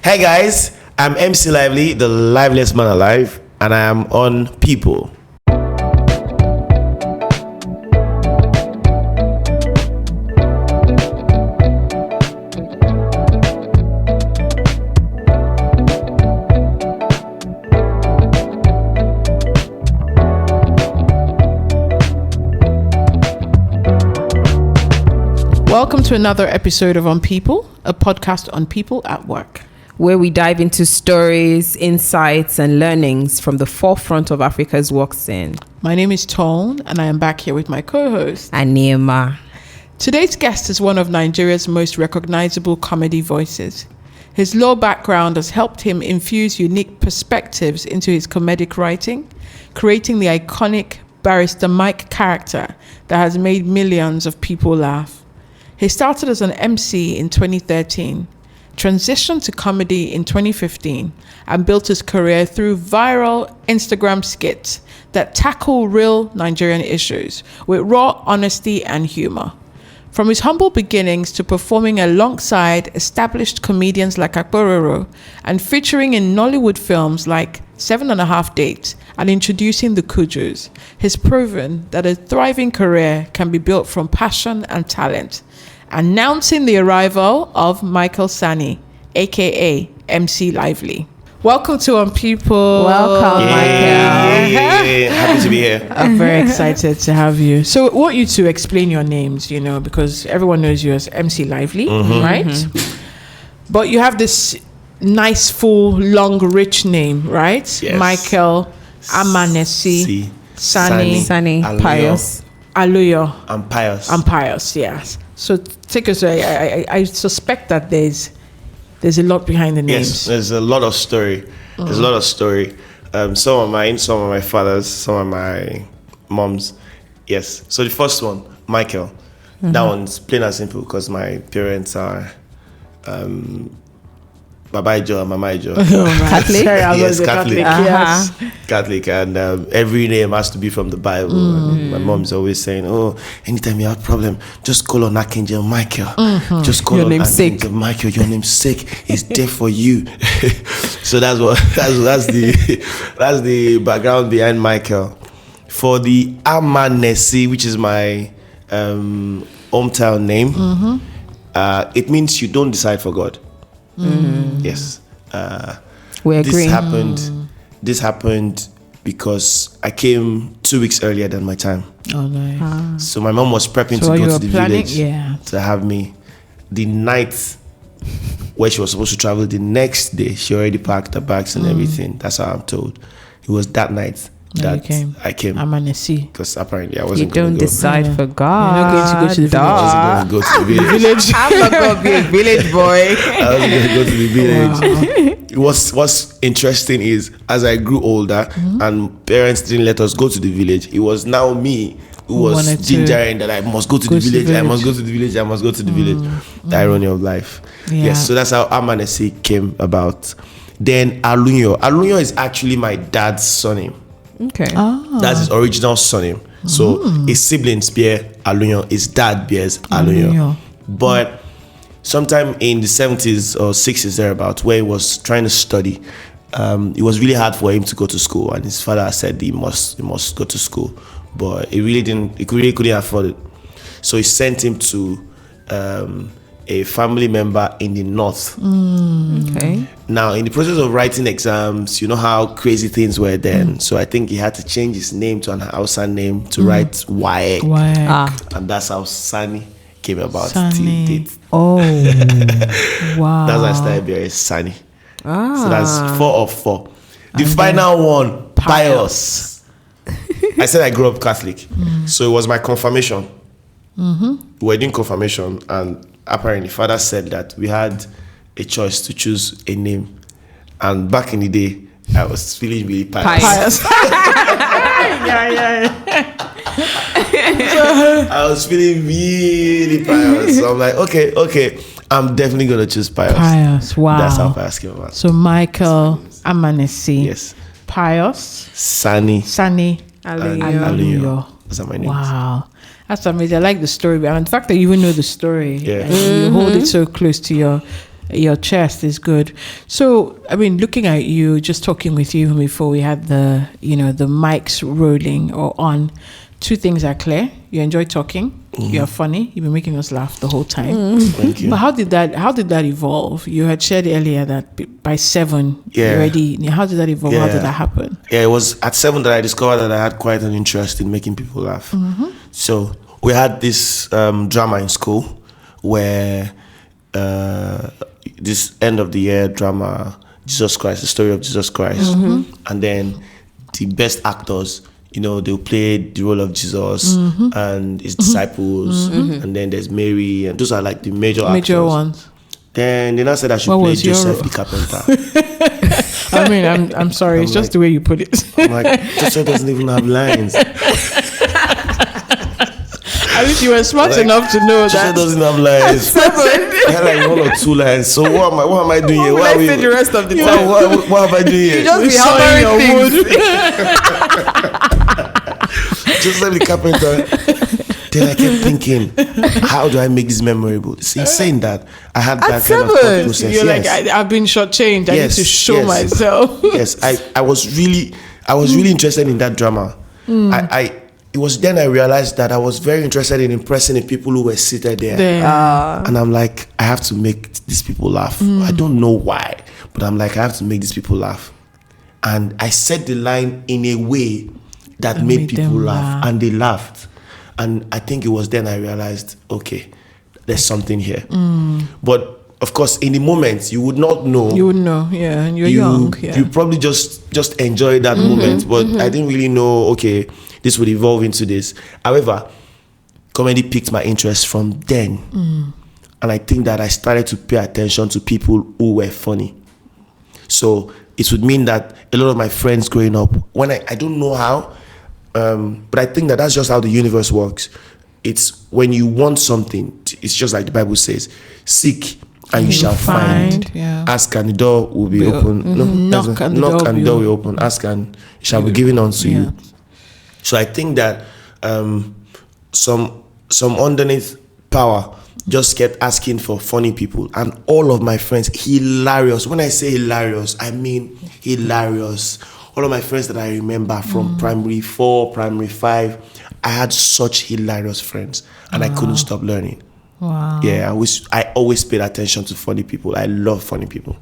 Hey guys, I'm MC Lively, the liveliest man alive, and I am on People. Welcome to another episode of On People, a podcast on people at work, where we dive into stories, insights, and learnings from the forefront of Africa's work scene. My name is Tone, and I am back here with my co-host, Anima. Today's guest is one of Nigeria's most recognizable comedy voices. His law background has helped him infuse unique perspectives into his comedic writing, creating the iconic Barrister Mike character that has made millions of people laugh. He started as an MC in 2013, transitioned to comedy in 2015, and built his career through viral Instagram skits that tackle real Nigerian issues with raw honesty and humor. From his humble beginnings to performing alongside established comedians like Akpororo and featuring in Nollywood films like 7.5 Dates and introducing the Kujus, he's proven that a thriving career can be built from passion and talent. Announcing the arrival of Michael Sani, aka MC Lively. Welcome to On People. Welcome, Michael. Yeah. Happy to be here. I'm very excited to have you. So I want you to explain your names, because everyone knows you as MC Lively, right? Mm-hmm. But you have this nice, full, long, rich name, right? Yes. Michael Amanesi Sani Pius. Aluyo. I'm Pius. I'm Pius, yes. So take us away. I suspect that there's a lot behind the names. Yes, there's a lot of story. There's a lot of story. Some are mine, some are my father's, some are my mom's. Yes. So the first one, Michael. Mm-hmm. That one's plain and simple because my parents are Baba Ijo and Mama Ijo. Catholic? Yes, Catholic. Yes. Catholic, and every name has to be from the Bible. And my mom's always saying, "Oh, anytime you have a problem, just call on Archangel Michael. Just call on Archangel Michael. Your namesake is there for you." So that's the background behind Michael. For the Amanesi, which is my hometown name, it means you don't decide for God. Yes. We agree. This happened because I came 2 weeks earlier than my time. Oh, nice. So my mom was prepping to go to the village to have me. The night where she was supposed to travel, the next day, she already packed her bags and everything. That's how I'm told. It was that night that I came. Amanesi. Because apparently I wasn't You don't decide for God. You're not going to go to the village. I wasn't going to go to the village. I'm not going to be a village boy. I was going to go to the village. Wow. What's interesting is as I grew older and parents didn't let us go to the village, it was now me who was gingering that I must go to the village. I must go to the village. I must go to the village. The irony of life. Yeah. Yes, so that's how Amanesi came about. Then Aluyo. Aluyo is actually my dad's surname. Okay. That's his original surname. So his siblings bear Aluyo, his dad bears Aluyo. But sometime in the 70s or 60s thereabout, where he was trying to study, it was really hard for him to go to school, and his father said he must go to school, but he really couldn't afford it. So he sent him to a family member in the north. Okay. Now, in the process of writing exams, you know how crazy things were then. So I think he had to change his name to an Hausa name to write Waek. And that's how Sani came about. Sani. Till date. Oh, wow. That's why I started bearing Sani. So that's 4 of 4. The final one, Pius. I said I grew up Catholic. So it was my confirmation. We were doing confirmation, and apparently father said that we had a choice to choose a name. And back in the day, I was feeling really pious. I was feeling really pious. So I'm like, okay, I'm definitely going to choose Pius. Pius, wow. That's how Pius came about. So Michael Amanesi. Yes. Pius. Sani. Aluyo. Those are my names. Wow. That's amazing. I like the story. And the fact that you even know the story. Yeah. And you hold it so close to your your chest is good. So, I mean, looking at you, just talking with you before we had the mics rolling or on, two things are clear. You enjoy talking. You're funny. You've been making us laugh the whole time. Thank you. But how did that evolve? You had shared earlier that by 7, you already. How did that evolve? How did that happen? Yeah, it was at 7 that I discovered that I had quite an interest in making people laugh. So we had this drama in school where this end of the year drama, Jesus Christ, the story of Jesus Christ, and then the best actors, they'll play the role of Jesus and his disciples, and then there's Mary, and those are like the major actors. Ones. Then they now said I should play Joseph the carpenter. I mean, I'm sorry, it's just the way you put it. I'm like, Joseph doesn't even have lines. At least you were smart enough to know that. Joseph doesn't have lines. I had like 1 or 2 lines. So what am I doing here? What will I say the rest of the time? What have I doing here? You just be hammering things. Joseph the carpenter. Then I kept thinking, how do I make this memorable? It's insane that I had that kind of thought process. You're like, I've been shortchanged. I need to show myself. Yes, I was really interested in that drama. It was then I realized that I was very interested in impressing the people who were seated there. And I'm like, I have to make these people laugh. I don't know why, but I'm like, I have to make these people laugh. And I said the line in a way that made people laugh, and they laughed. And I think it was then I realized, okay, there's something here. But of course, in the moment, you would not know. You wouldn't know, yeah, and you're young. Yeah. You probably just enjoy that moment, but I didn't really know, okay, this would evolve into this. However, comedy piqued my interest from then. And I think that I started to pay attention to people who were funny. So it would mean that a lot of my friends growing up, when I don't know how, but I think that's just how the universe works. It's when you want something, it's just like the Bible says, seek and you shall find. Yeah. Ask and the door will be open. Knock and the door will open. Ask and it shall be given unto you. So I think that some underneath power just kept asking for funny people, and all of my friends, hilarious. When I say hilarious, I mean hilarious. All of my friends that I remember from primary 4, primary 5, I had such hilarious friends, and I couldn't stop learning. Wow. Yeah, I always paid attention to funny people. I love funny people.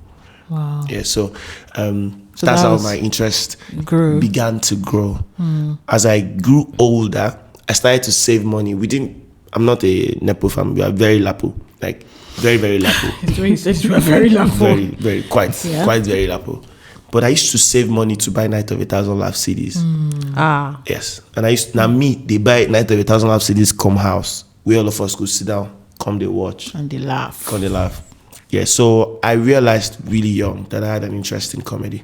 Wow. Yeah, so that's how my interest began to grow. As I grew older, I started to save money. I'm not a Nepo family. We are very Lapo. Like, very, very Lapo. It's very Lapo. Very, very, quite very Lapo. But I used to save money to buy Night of 1,000 Laugh CDs. Yes. And they buy Night of 1,000 Laugh CDs, come house. We all of us could sit down, come they watch. And they laugh. Yeah, so I realized really young that I had an interest in comedy.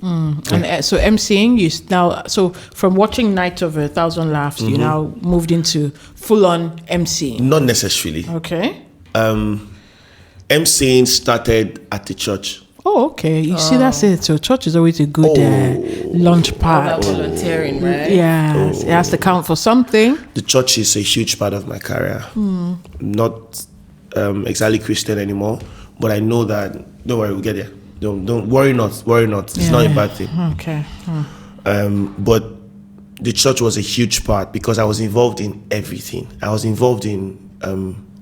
And so MCing, so from watching Night of 1,000 Laughs, you now moved into full-on MCing. Not necessarily. Okay. MCing started at the church. Oh, okay. You see, that's it. So church is always a good launch pad. Volunteering, right? Yeah, it has to count for something. The church is a huge part of my career. Not exactly Christian anymore, but I know that. Don't worry, we'll get there. Don't worry not. It's not a bad thing. Okay. But the church was a huge part because I was involved in everything. I was involved in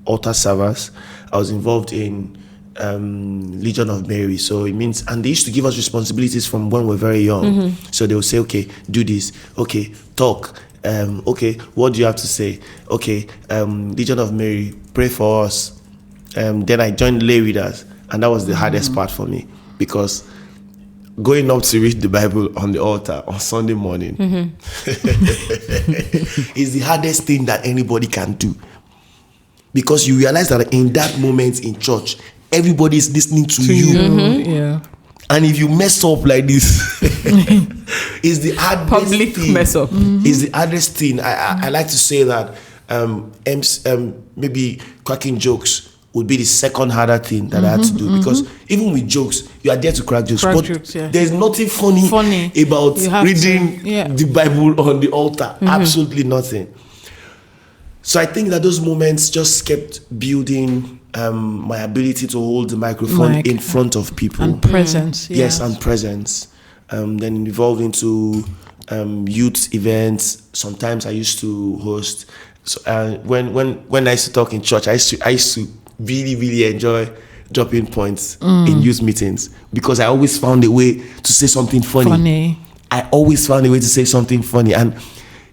altar service. I was involved in Legion of Mary. So it means, and they used to give us responsibilities from when we were very young. So they would say, okay, do this. Okay, talk. Okay, what do you have to say? Okay, Legion of Mary, pray for us. Then I joined lay readers, and that was the hardest part for me, because going up to read the Bible on the altar on Sunday morning is the hardest thing that anybody can do, because you realize that in that moment in church, everybody is listening to you. Yeah. And if you mess up like this, it's the hardest public thing. Mess up. It's the hardest thing. I like to say that maybe cracking jokes would be the second harder thing that I had to do, because even with jokes, you are there to crack jokes, but there's nothing funny about reading the Bible on the altar. Absolutely nothing. So I think that those moments just kept building my ability to hold the microphone in front of people. And presence. Yes, and presence. Then it evolved into youth events. Sometimes I used to host. So when I used to talk in church, I used to really, really enjoy dropping points in youth meetings, because I always found a way to say something funny. I always found a way to say something funny, and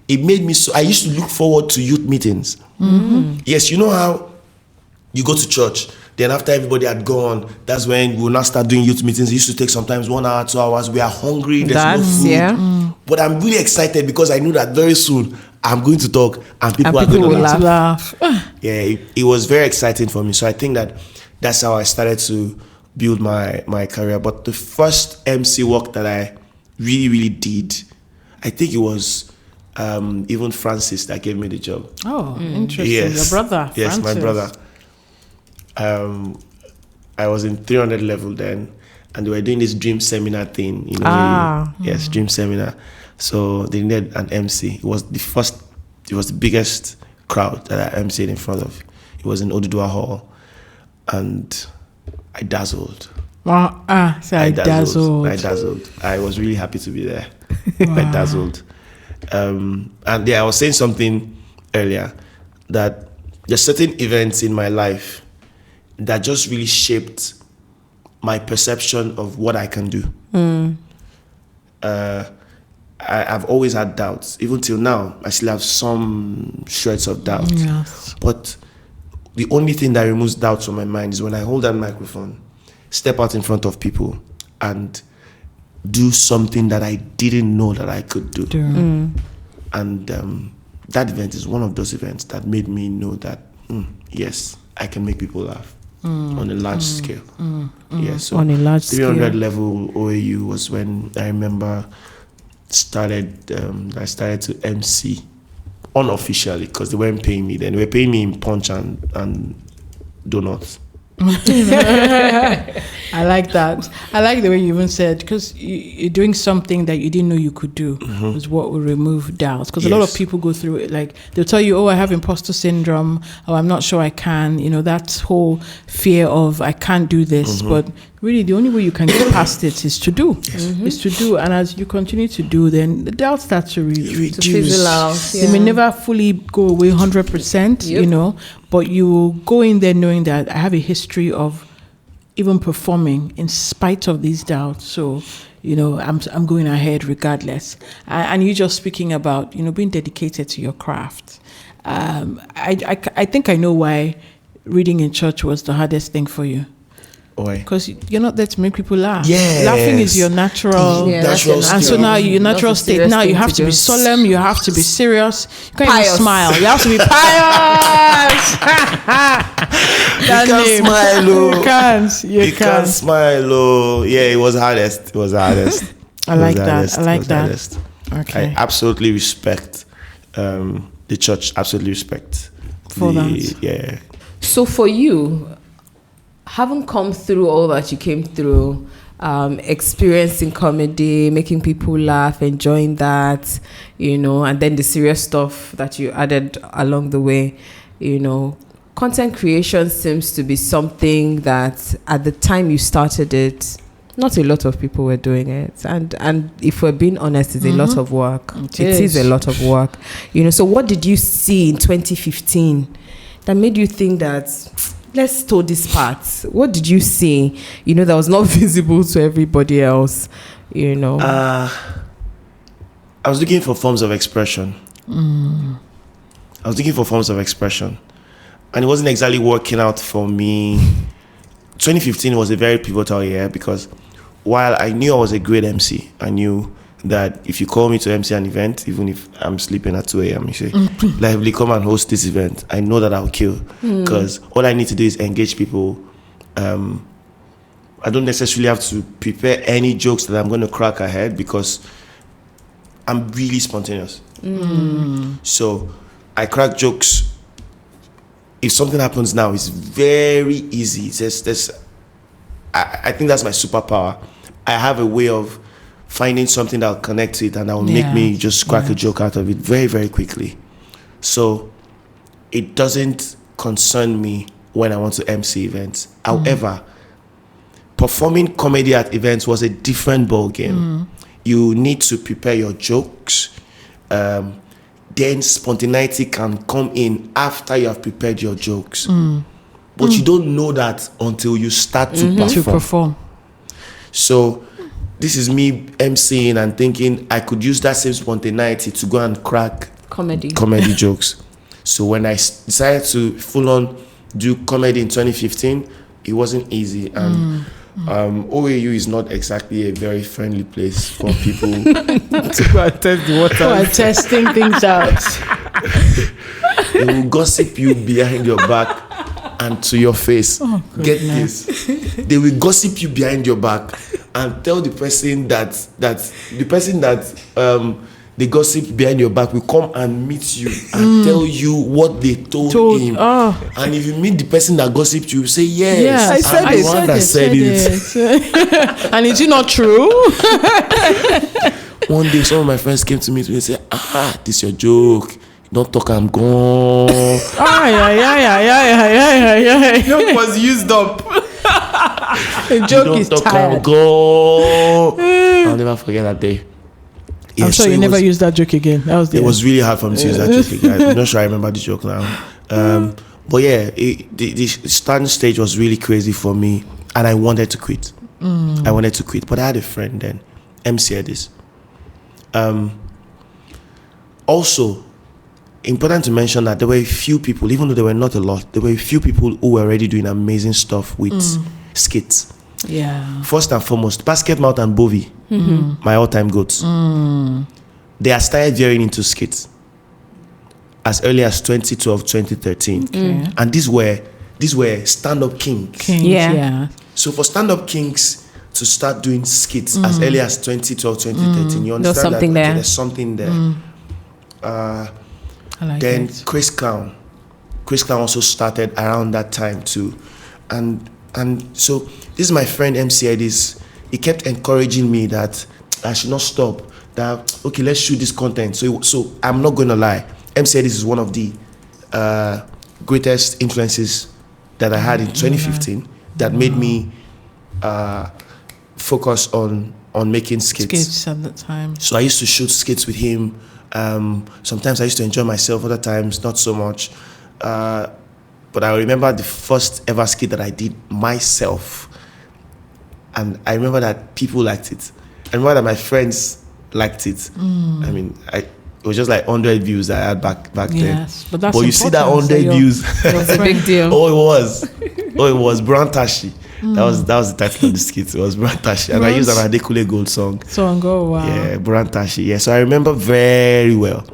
it made me so. I used to look forward to youth meetings. Yes, you know how you go to church, then after everybody had gone, that's when we'll now start doing youth meetings. It used to take sometimes 1 hour, 2 hours. We are hungry, there's no food. Yeah. But I'm really excited because I knew that very soon I'm going to talk and people are going to laugh. Yeah, it was very exciting for me. So I think that's how I started to build my career. But the first MC work that I really, really did, I think it was even Francis that gave me the job. Oh, interesting. Yes. Your brother, Yes, Francis. my brother. I was in 300 level then, and they were doing this dream seminar thing. You know, yes, dream seminar. So they needed an MC. It was the biggest crowd that I MC'd in front of. It was in Odudua Hall, and I dazzled. Wow. So I dazzled. I dazzled. I was really happy to be there. I dazzled. And yeah, I was saying something earlier that there's certain events in my life that just really shaped my perception of what I can do. I've always had doubts. Even till now, I still have some shreds of doubt. Yes. But the only thing that removes doubts from my mind is when I hold that microphone, step out in front of people, and do something that I didn't know that I could do. And that event is one of those events that made me know that, yes, I can make people laugh on a large scale. Yeah, so on a large 300 scale. level OAU was when I remember I started to MC unofficially, because they weren't paying me then. They were paying me in punch and donuts. I like that. I like the way you even said, because you're doing something that you didn't know you could do, is what will remove doubts. Because a lot of people go through it, like they'll tell you, oh, I have imposter syndrome, or I'm not sure I can, that whole fear of I can't do this. But really the only way you can get past it is to do. Is to do. And as you continue to do, then the doubt starts to reduce. fizzle out. They may never fully go away 100%, but you will go in there knowing that I have a history of even performing in spite of these doubts. So, I'm going ahead regardless. And you just speaking about, being dedicated to your craft. I think I know why reading in church was the hardest thing for you. Why? Because you're not there to make people laugh. Yes. Laughing is your natural, natural and so now your natural state. Now you have to be solemn. You have to be serious. You can't even smile. You have to be pious. You can't smile, oh. You can't smile, oh. Yeah, it was hardest. I like that. Okay. I absolutely respect the church. Absolutely respect for that. Yeah. So for you, having come through all that you came through, experiencing comedy, making people laugh, enjoying that, and then the serious stuff that you added along the way, content creation seems to be something that at the time you started it, not a lot of people were doing it. And if we're being honest, it's a lot of work. It is a lot of work. So what did you see in 2015 that made you think that, let's tour this part? What did you see, that was not visible to everybody else, I was looking for forms of expression. And it wasn't exactly working out for me. 2015 was a very pivotal year because while I knew I was a great MC, I knew that if you call me to MC an event, even if I'm sleeping at 2 a.m., you say, Lively, come and host this event. I know that I'll kill because all I need to do is engage people. I don't necessarily have to prepare any jokes that I'm going to crack ahead because I'm really spontaneous. So I crack jokes. If something happens now, it's very easy. I think that's my superpower. I have a way of finding something that will connect it and that will make me just crack a joke out of it very, very quickly. So it doesn't concern me when I want to MC events. However, performing comedy at events was a different ball game. You need to prepare your jokes. Then spontaneity can come in after you have prepared your jokes. But you don't know that until you start to perform. So this is me MCing and thinking I could use that same spontaneity to go and crack comedy jokes. So when I decided to full on do comedy in 2015, it wasn't easy. And OAU is not exactly a very friendly place for people to go and test the water. We're testing things out. They will gossip you behind your back and to your face. Get this. They will gossip you behind your back and tell the person that the gossip behind your back will come and meet you and tell you what they told him. And if you meet the person that gossiped you, say, yes, I said it. And is it not true? One day, some of my friends came to me and said, this is your joke. Don't talk, I'm gone. Joke was used up. The joke is tired. I'm gone. I'll never forget that day. Yeah, I'm sure you never used that joke again. It was really hard for me to use that joke again. I'm not sure I remember the joke now. But yeah, the starting stage was really crazy for me, and I wanted to quit. But I had a friend then, MC Edis. Also, important to mention that there were a few people, even though there were not a lot, there were a few people who were already doing amazing stuff with skits. Yeah. First and foremost, Basket Mouth and Bovi, my all-time goats. They had started veering into skits as early as 2012, 2013. Okay. And these were stand-up kings. Yeah. So for stand-up kings to start doing skits as early as 2012, 2013, you understand there's something there. Then Chris Clown also started around that time too. And so this is my friend MC Edis. He kept encouraging me that I should not stop. That okay, let's shoot this content. So I'm not gonna lie. MC Edis is one of the greatest influences that I had in 2015 that made me focus on making skits. Skits at that time. So I used to shoot skits with him. Sometimes I used to enjoy myself. Other times not so much. But I remember the first ever skit that I did myself. And I remember that people liked it. I remember that my friends liked it. I mean, it was just like 100 views I had back then. But you see that 100 views. It was a big deal. It was Brown Tashi. That was the title of the skit. It was Brown Tashi. And I used an Adekule Gold song. Wow. Yeah, Brown Tashi. Yeah, so I remember very well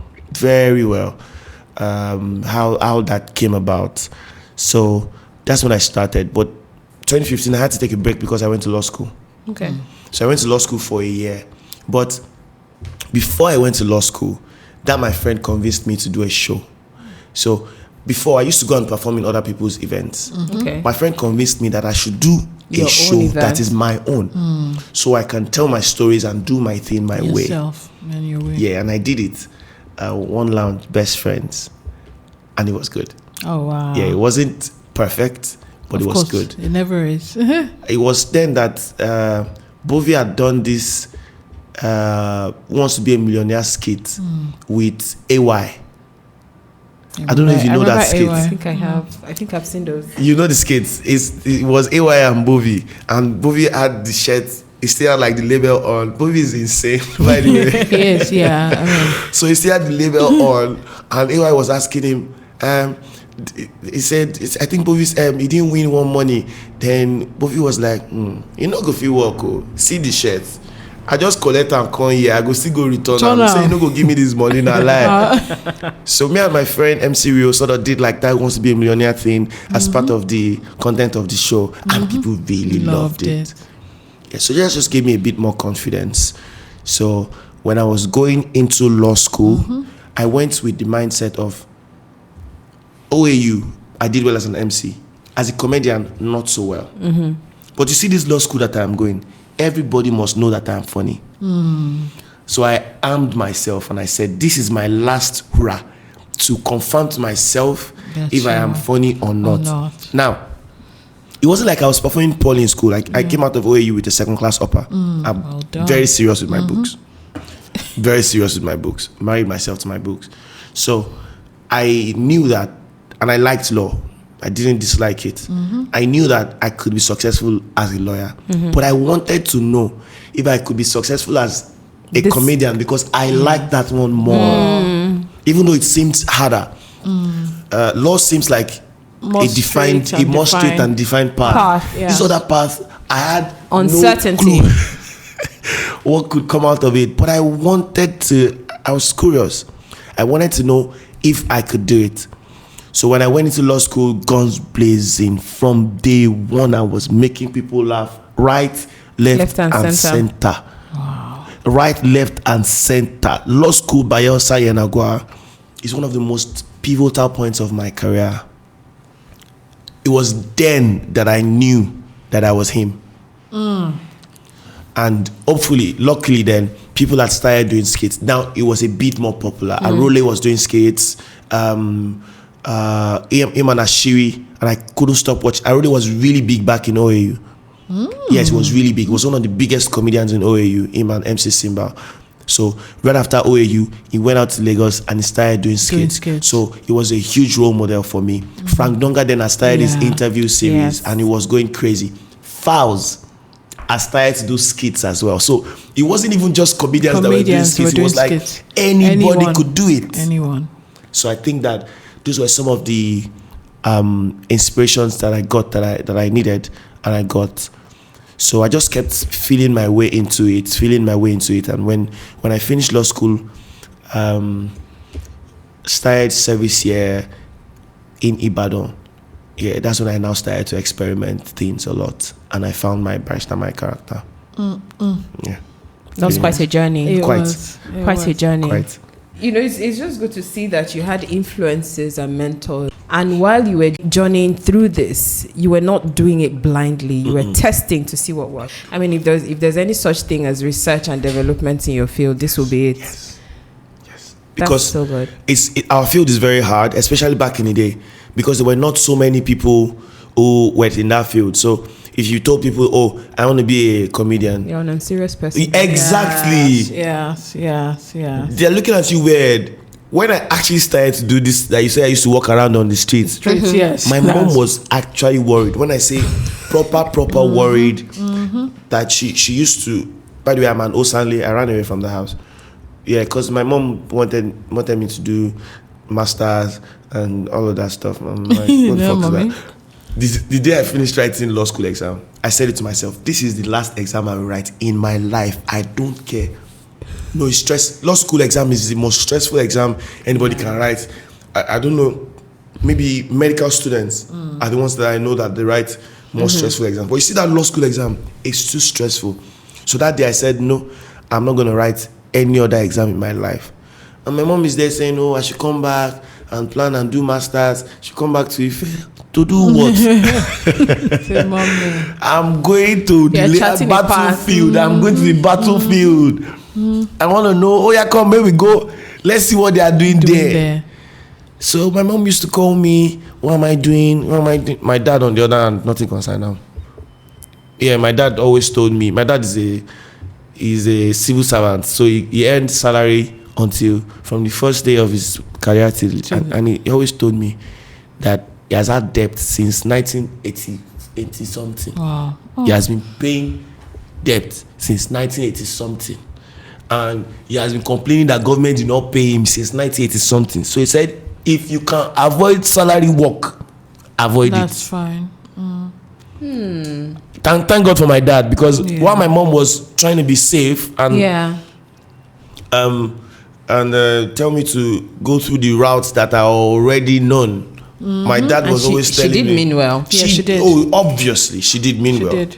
how that came about. So that's when I started. But 2015, I had to take a break because I went to law school. Okay. So I went to law school for a year. But before I went to law school, that my friend convinced me to do a show. So before, I used to go and perform in other people's events. Okay. My friend convinced me that I should do a show that is my own. So I can tell my stories and do my thing my way. And your way. Yeah, and I did it. One Lounge, Best Friends. And it was good. Oh, wow. Yeah, it wasn't perfect, but it was good. It never is. It was then that Bovi had done this Wants to Be a Millionaire skit with AY. I don't know if you know that skit. I think I have. I think I've seen those. You know the skits. It was AY and Bovi. And Bovi had the shirt. He still had like the label on. Bovi is insane, by the way. Yes, yeah. So he still had the label on. And AY was asking him, he said, I think Bovi's, he didn't win one money. Then Bovi was like, you not go feel work, see the shirt. I just collect and come here. I go still go return. I'm saying, you no go give me this money, now lie. So me and my friend MC Rio sort of did like that Wants to Be a Millionaire thing as part of the content of the show, and people really loved it. Yeah, so that just gave me a bit more confidence. So when I was going into law school, I went with the mindset of OAU. I did well as an MC. As a comedian, not so well. But you see this law school that I'm going, everybody must know that I'm funny. So I armed myself and I said, this is my last hurrah to confirm to myself That's if I am true. funny or not. not. Now, it wasn't like I was performing poorly in school. Like I came out of OAU with a second class upper. I'm well done. very serious with my books. Very serious with my books. Married myself to my books. So I knew that, and I liked law. I didn't dislike it. I knew that I could be successful as a lawyer, but I wanted to know if I could be successful as a comedian, because I liked that one more. Even though it seems harder. Law seems like More a defined, straight and a more straight and defined path. Path, yeah. This other path, I had Uncertainty. no clue what could come out of it. But I was curious. I wanted to know if I could do it. So when I went into law school, guns blazing, from day one, I was making people laugh. Right, left and center. Wow. Right, left, and center. Law school by Yenagoa is one of the most pivotal points of my career. It was then that I knew that I was him. And hopefully, luckily then, people had started doing skits. Now it was a bit more popular. Arole was doing skits. Iman Ashiri, and I couldn't stop watching. Arole was really big back in OAU. Yes, it was really big. It was one of the biggest comedians in OAU, Iman MC Simba. So right after OAU, he went out to Lagos and he started doing skits. So he was a huge role model for me. Frank Donga then had started his interview series, and he was going crazy. Fowls had started to do skits as well. So it wasn't even just comedians that were doing skits. It was like anybody could do it. Anyone. So I think that those were some of the inspirations that I got, that I needed, and I got. So I just kept feeling my way into it. And when I finished law school, started service year in Ibadan, that's when I now started to experiment things a lot, and I found my branch and my character. Yeah, That was quite a journey. Quite a journey. Quite. You know, it's just good to see that you had influences and mentors. And while you were journeying through this, you were not doing it blindly. You were testing to see what worked. I mean, if there's any such thing as research and development in your field, this will be it. Yes. Because that's so good. Our field is very hard, especially back in the day, because there were not so many people who were in that field. So if you told people, "Oh, I want to be a comedian," you're an unserious person. Exactly. Yes. They're looking at you weird. When I actually started to do this, that you say I used to walk around on the streets. Yes. My mom was actually worried. When I say proper worried, that she used to. By the way, I'm an Osanle. I ran away from the house. Yeah, because my mom wanted me to do masters and all of that stuff. I'm like, what the fuck is that? The day I finished writing law school exam, I said it to myself, this is the last exam I will write in my life. I don't care. No, it's stress. Law school exam is the most stressful exam anybody can write. I don't know. Maybe medical students are the ones that I know that they write more stressful exams. But you see that law school exam, it's too stressful. So that day I said, no, I'm not going to write any other exam in my life. And my mom is there saying, oh, I should come back and plan and do masters. She come back to Ife. To do what? I'm going to the battlefield. I'm going to the battlefield. I want to know, oh yeah, come, here we go. Let's see what they are doing there. So my mom used to call me, what am I doing? My dad, on the other hand, nothing concerned now. Yeah, my dad always told me, my dad is a civil servant, so he earned salary until from the first day of his career and he always told me that he has had debt since 1980 something. Wow. He has been paying debt since 1980 something. And he has been complaining that government did not pay him since 1980 something. So he said, if you can avoid salary work, avoid it. That's fine. Thank God for my dad, because while my mom was trying to be safe and tell me to go through the routes that are already known, my dad was always telling me. She did mean well. She did. Oh, obviously, she did mean well. Did.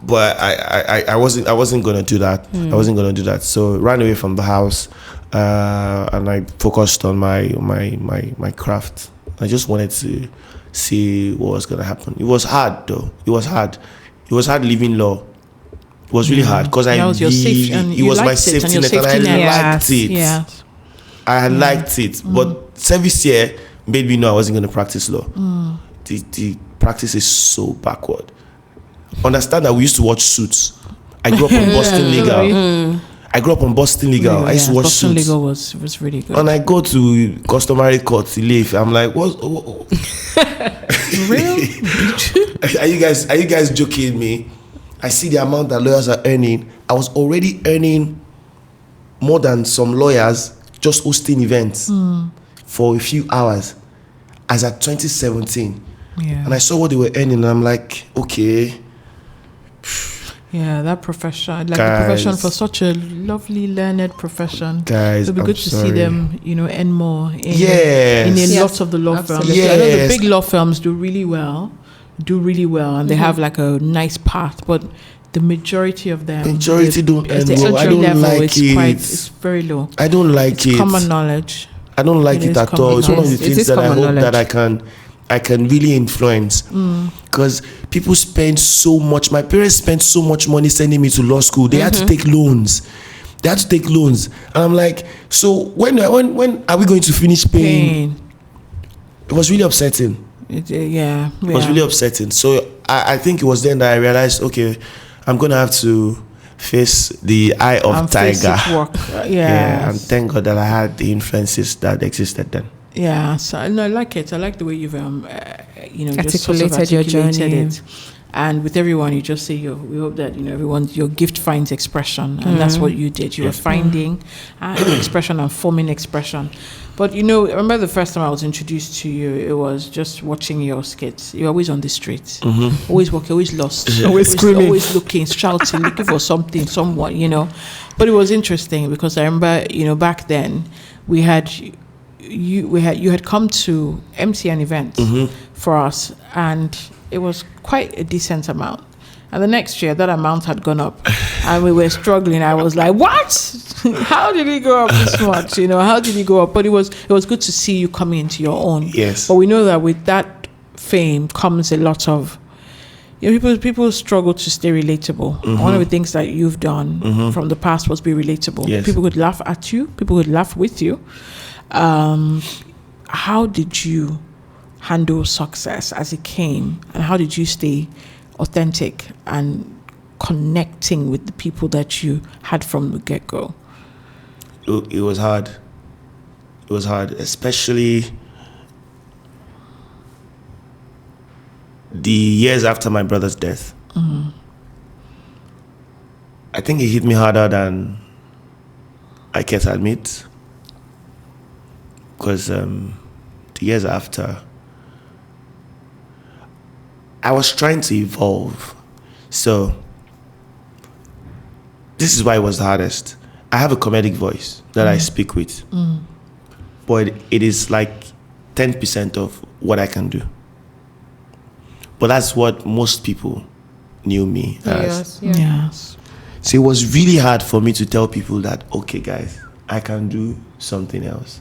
But I wasn't gonna do that. I wasn't gonna do that. So ran away from the house, and I focused on my craft. I just wanted to see what was gonna happen. It was hard though. It was hard leaving law. It was really hard because it was my safety net and I liked it. Yes. I liked it, but service year made me know I wasn't going to practice law. The practice is so backward. Understand that we used to watch Suits. I grew up on Boston Legal. I grew up on Boston Legal. I used to watch Boston Suits. Legal was really good. And I go to customary court to leave. I'm like, what? Real? Are you guys joking me? I see the amount that lawyers are earning. I was already earning more than some lawyers just hosting events for a few hours as at 2017. Yeah. And I saw what they were earning and I'm like, okay. Yeah, that profession, like Guys. the profession for such a lovely, learned profession. Guys, it'll be I'm good to see sorry. them, earn more in Yes. a lot of the law firms. Absolutely. I know the Yes. big law firms do really well, and they have like a nice path, but the majority of them, Majority don't the earn well. I entry don't level like it's very low. I don't like it. Common knowledge. I don't like It it is at common all. It's one of the knowledge. It things is that I common hope that knowledge. I can really influence. Because people spend so much. My parents spent so much money sending me to law school. They had to take loans. And I'm like, so when are we going to finish paying? It was really upsetting. It was really upsetting. So I think it was then that I realized, okay, I'm going to have to face the eye of tiger. Yeah, and thank God that I had the influences that existed then. Yeah, so no, I like it. I like the way you've just sort of Articulated your journey. it. And with everyone, you just say we hope that your gift finds expression, and that's what you did. You were finding expression and forming expression. But I remember the first time I was introduced to you, it was just watching your skits. You're always on the streets, always walking, always lost, Always screaming, always looking, shouting, looking for something, someone. But it was interesting because I remember, back then we had. You had come to MC an event for us, and it was quite a decent amount. And the next year, that amount had gone up, and we were struggling. I was like, "What? How did it go up this much? How did it go up?" But it was good to see you coming into your own. Yes. But we know that with that fame comes a lot of people struggle to stay relatable. One of the things that you've done from the past was be relatable. Yes. People could laugh at you. People could laugh with you. How did you handle success as it came, and how did you stay authentic and connecting with the people that you had from the get-go? It was hard. It was hard, especially the years after my brother's death. I think it hit me harder than I care to admit. Because the years after, I was trying to evolve. So this is why it was the hardest. I have a comedic voice that I speak with. But it is like 10% of what I can do. But that's what most people knew me as. Yes. So it was really hard for me to tell people that, okay, guys, I can do something else.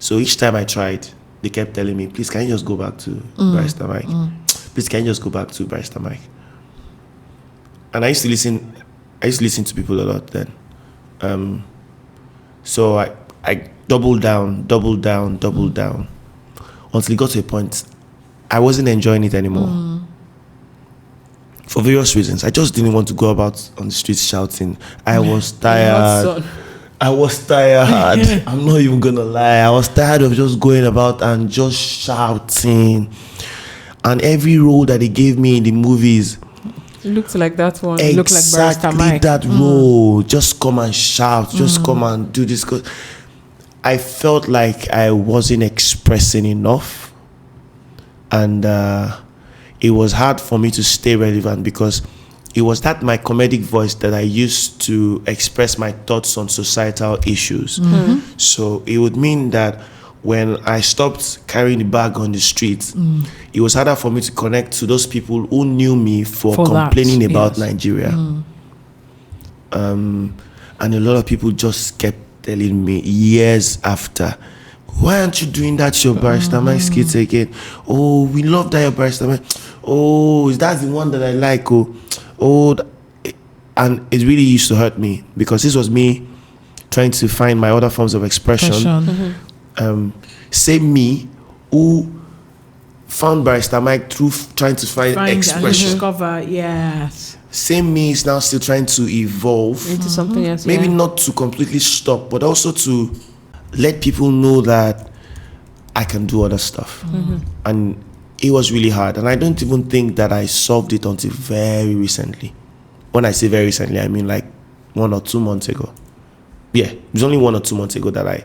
So each time I tried, they kept telling me, please, can you just go back to Barrister Mike? Please, can you just go back to Barrister Mike? And I used to listen to people a lot then. So I doubled down, until it got to a point I wasn't enjoying it anymore. For various reasons. I just didn't want to go about on the streets shouting. I was tired. I'm not even gonna lie. I was tired of just going about and just shouting. And every role that they gave me in the movies, It looked like that one. It looked like Barrister exactly Mike. that role. Just come and shout. Just come and do this. 'Cause I felt like I wasn't expressing enough, and it was hard for me to stay relevant because it was that my comedic voice that I used to express my thoughts on societal issues. So it would mean that when I stopped carrying the bag on the street, it was harder for me to connect to those people who knew me for complaining about Nigeria. And a lot of people just kept telling me years after, why aren't you doing that your Barrister Mike skit again? Oh, we love that your Barrister Mike. Oh, is that the one that I like? And it really used to hurt me because this was me trying to find my other forms of expression. Same me who found Barrister Mike through trying to find expression. And discover, yes. Same me is now still trying to evolve into something else. Maybe not to completely stop, but also to let people know that I can do other stuff. And it was really hard. And I don't even think that I solved it until very recently. When I say very recently, I mean like 1 or 2 months ago. Yeah, it was only 1 or 2 months ago that I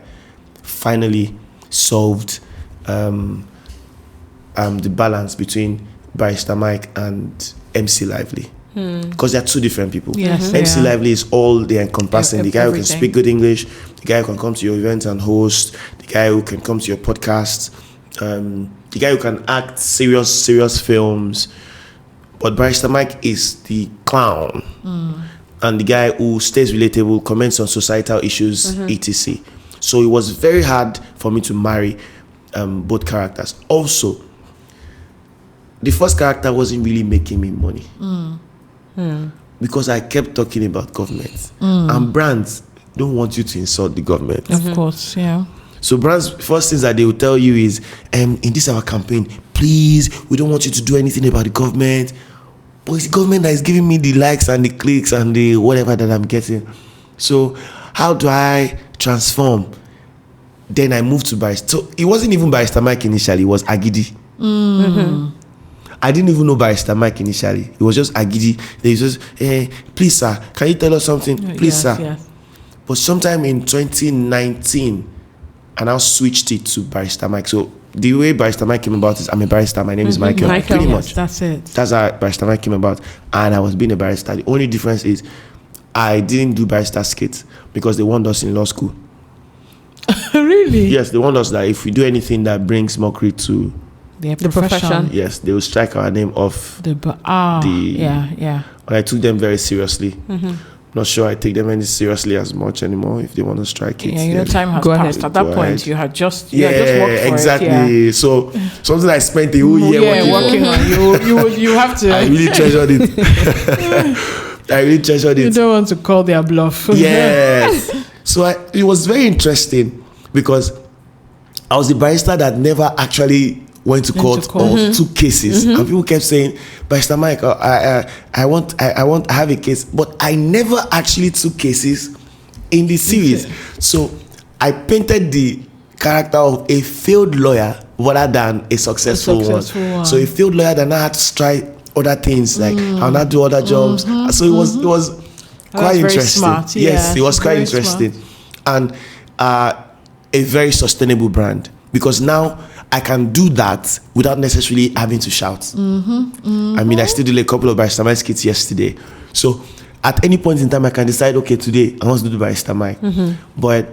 finally solved the balance between Barrister Mike and MC Lively. Because they're 2 different people. Yes, MC Lively is all the encompassing. The guy who can speak good English, the guy who can come to your events and host, the guy who can come to your podcast, the guy who can act serious films. But Barrister Mike is the clown. And the guy who stays relatable, comments on societal issues, etc. So it was very hard for me to marry both characters. Also, the first character wasn't really making me money. Because I kept talking about government. And brands don't want you to insult the government. Of course, yeah. So brands, first things that they will tell you is, in this our campaign, please, we don't want you to do anything about the government. But it's the government that is giving me the likes and the clicks and the whatever that I'm getting. So how do I transform? Then I moved to Barrister. So it wasn't even Barrister Mike initially, it was Agidi. I didn't even know Barrister Mike initially. It was just Agidi. They just, please sir, can you tell us something? Please sir. Yes. But sometime in 2019, I now switched it to Barrister Mike. So the way Barrister Mike came about is, I'm a barrister, my name is Michael. Pretty much. That's it. That's how Barrister Mike came about. And I was being a barrister. The only difference is I didn't do barrister skits because they warned us in law school. Really? Yes, they warned us that if we do anything that brings mockery to The profession. yes, they will strike our name off. Yeah. And I took them very seriously. Not sure I take them any seriously as much anymore. If they want to strike it, Yeah, time has passed. At that point, you had just worked for exactly. it. So something I spent a whole year working on. You have to. I really treasured it. You don't want to call their bluff. Yes. So it was very interesting because I was a barrister that never actually went to court or took cases, and people kept saying, Barrister Mike, I have a case, but I never actually took cases in the series. So I painted the character of a failed lawyer rather than a successful one. So a failed lawyer that now had to try other things, like I'll not do other jobs. So it was quite interesting. Smart. Yes, it was quite interesting, and a very sustainable brand, because now I can do that without necessarily having to shout. I mean, I still did a couple of Barrister Mike skits yesterday. So at any point in time, I can decide, okay, today I want to do Barrister Mike. But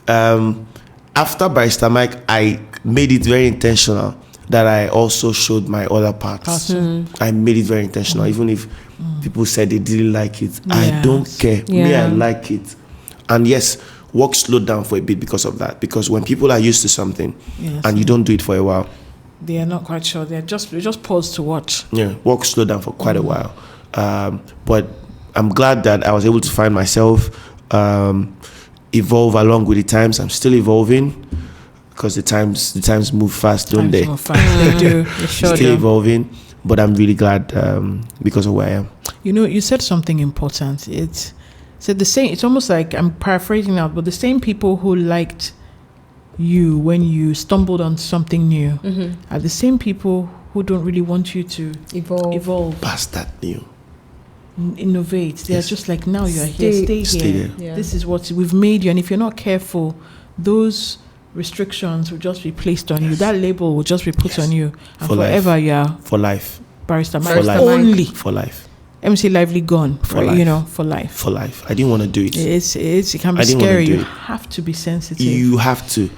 after Barrister Mike, I made it very intentional that I also showed my other parts. I made it very intentional, even if people said they didn't like it. I don't care. Me, I like it. And yes, work slowed down for a bit because of that. Because when people are used to something and you don't do it for a while, they are not quite sure. They just pause to watch. Yeah, work slowed down for quite a while. But I'm glad that I was able to find myself, evolve along with the times. I'm still evolving because the times move fast, don't they? They do. Still evolving, but I'm really glad because of where I am. You know, you said something important. It's almost like, I'm paraphrasing now, but the same people who liked you when you stumbled on something new are the same people who don't really want you to evolve. Past that new. Innovate. They're just like, now you're here, stay here. Yeah. This is what we've made you, and if you're not careful, those restrictions will just be placed on you. That label will just be put on you, and For forever life. you're For Barrister Mike. For life. Only For life. MC Lively gone. For right? life. You know, for life. For life. I didn't want to do it. It can be I didn't wanna scary. do You it. have to be sensitive. You have to.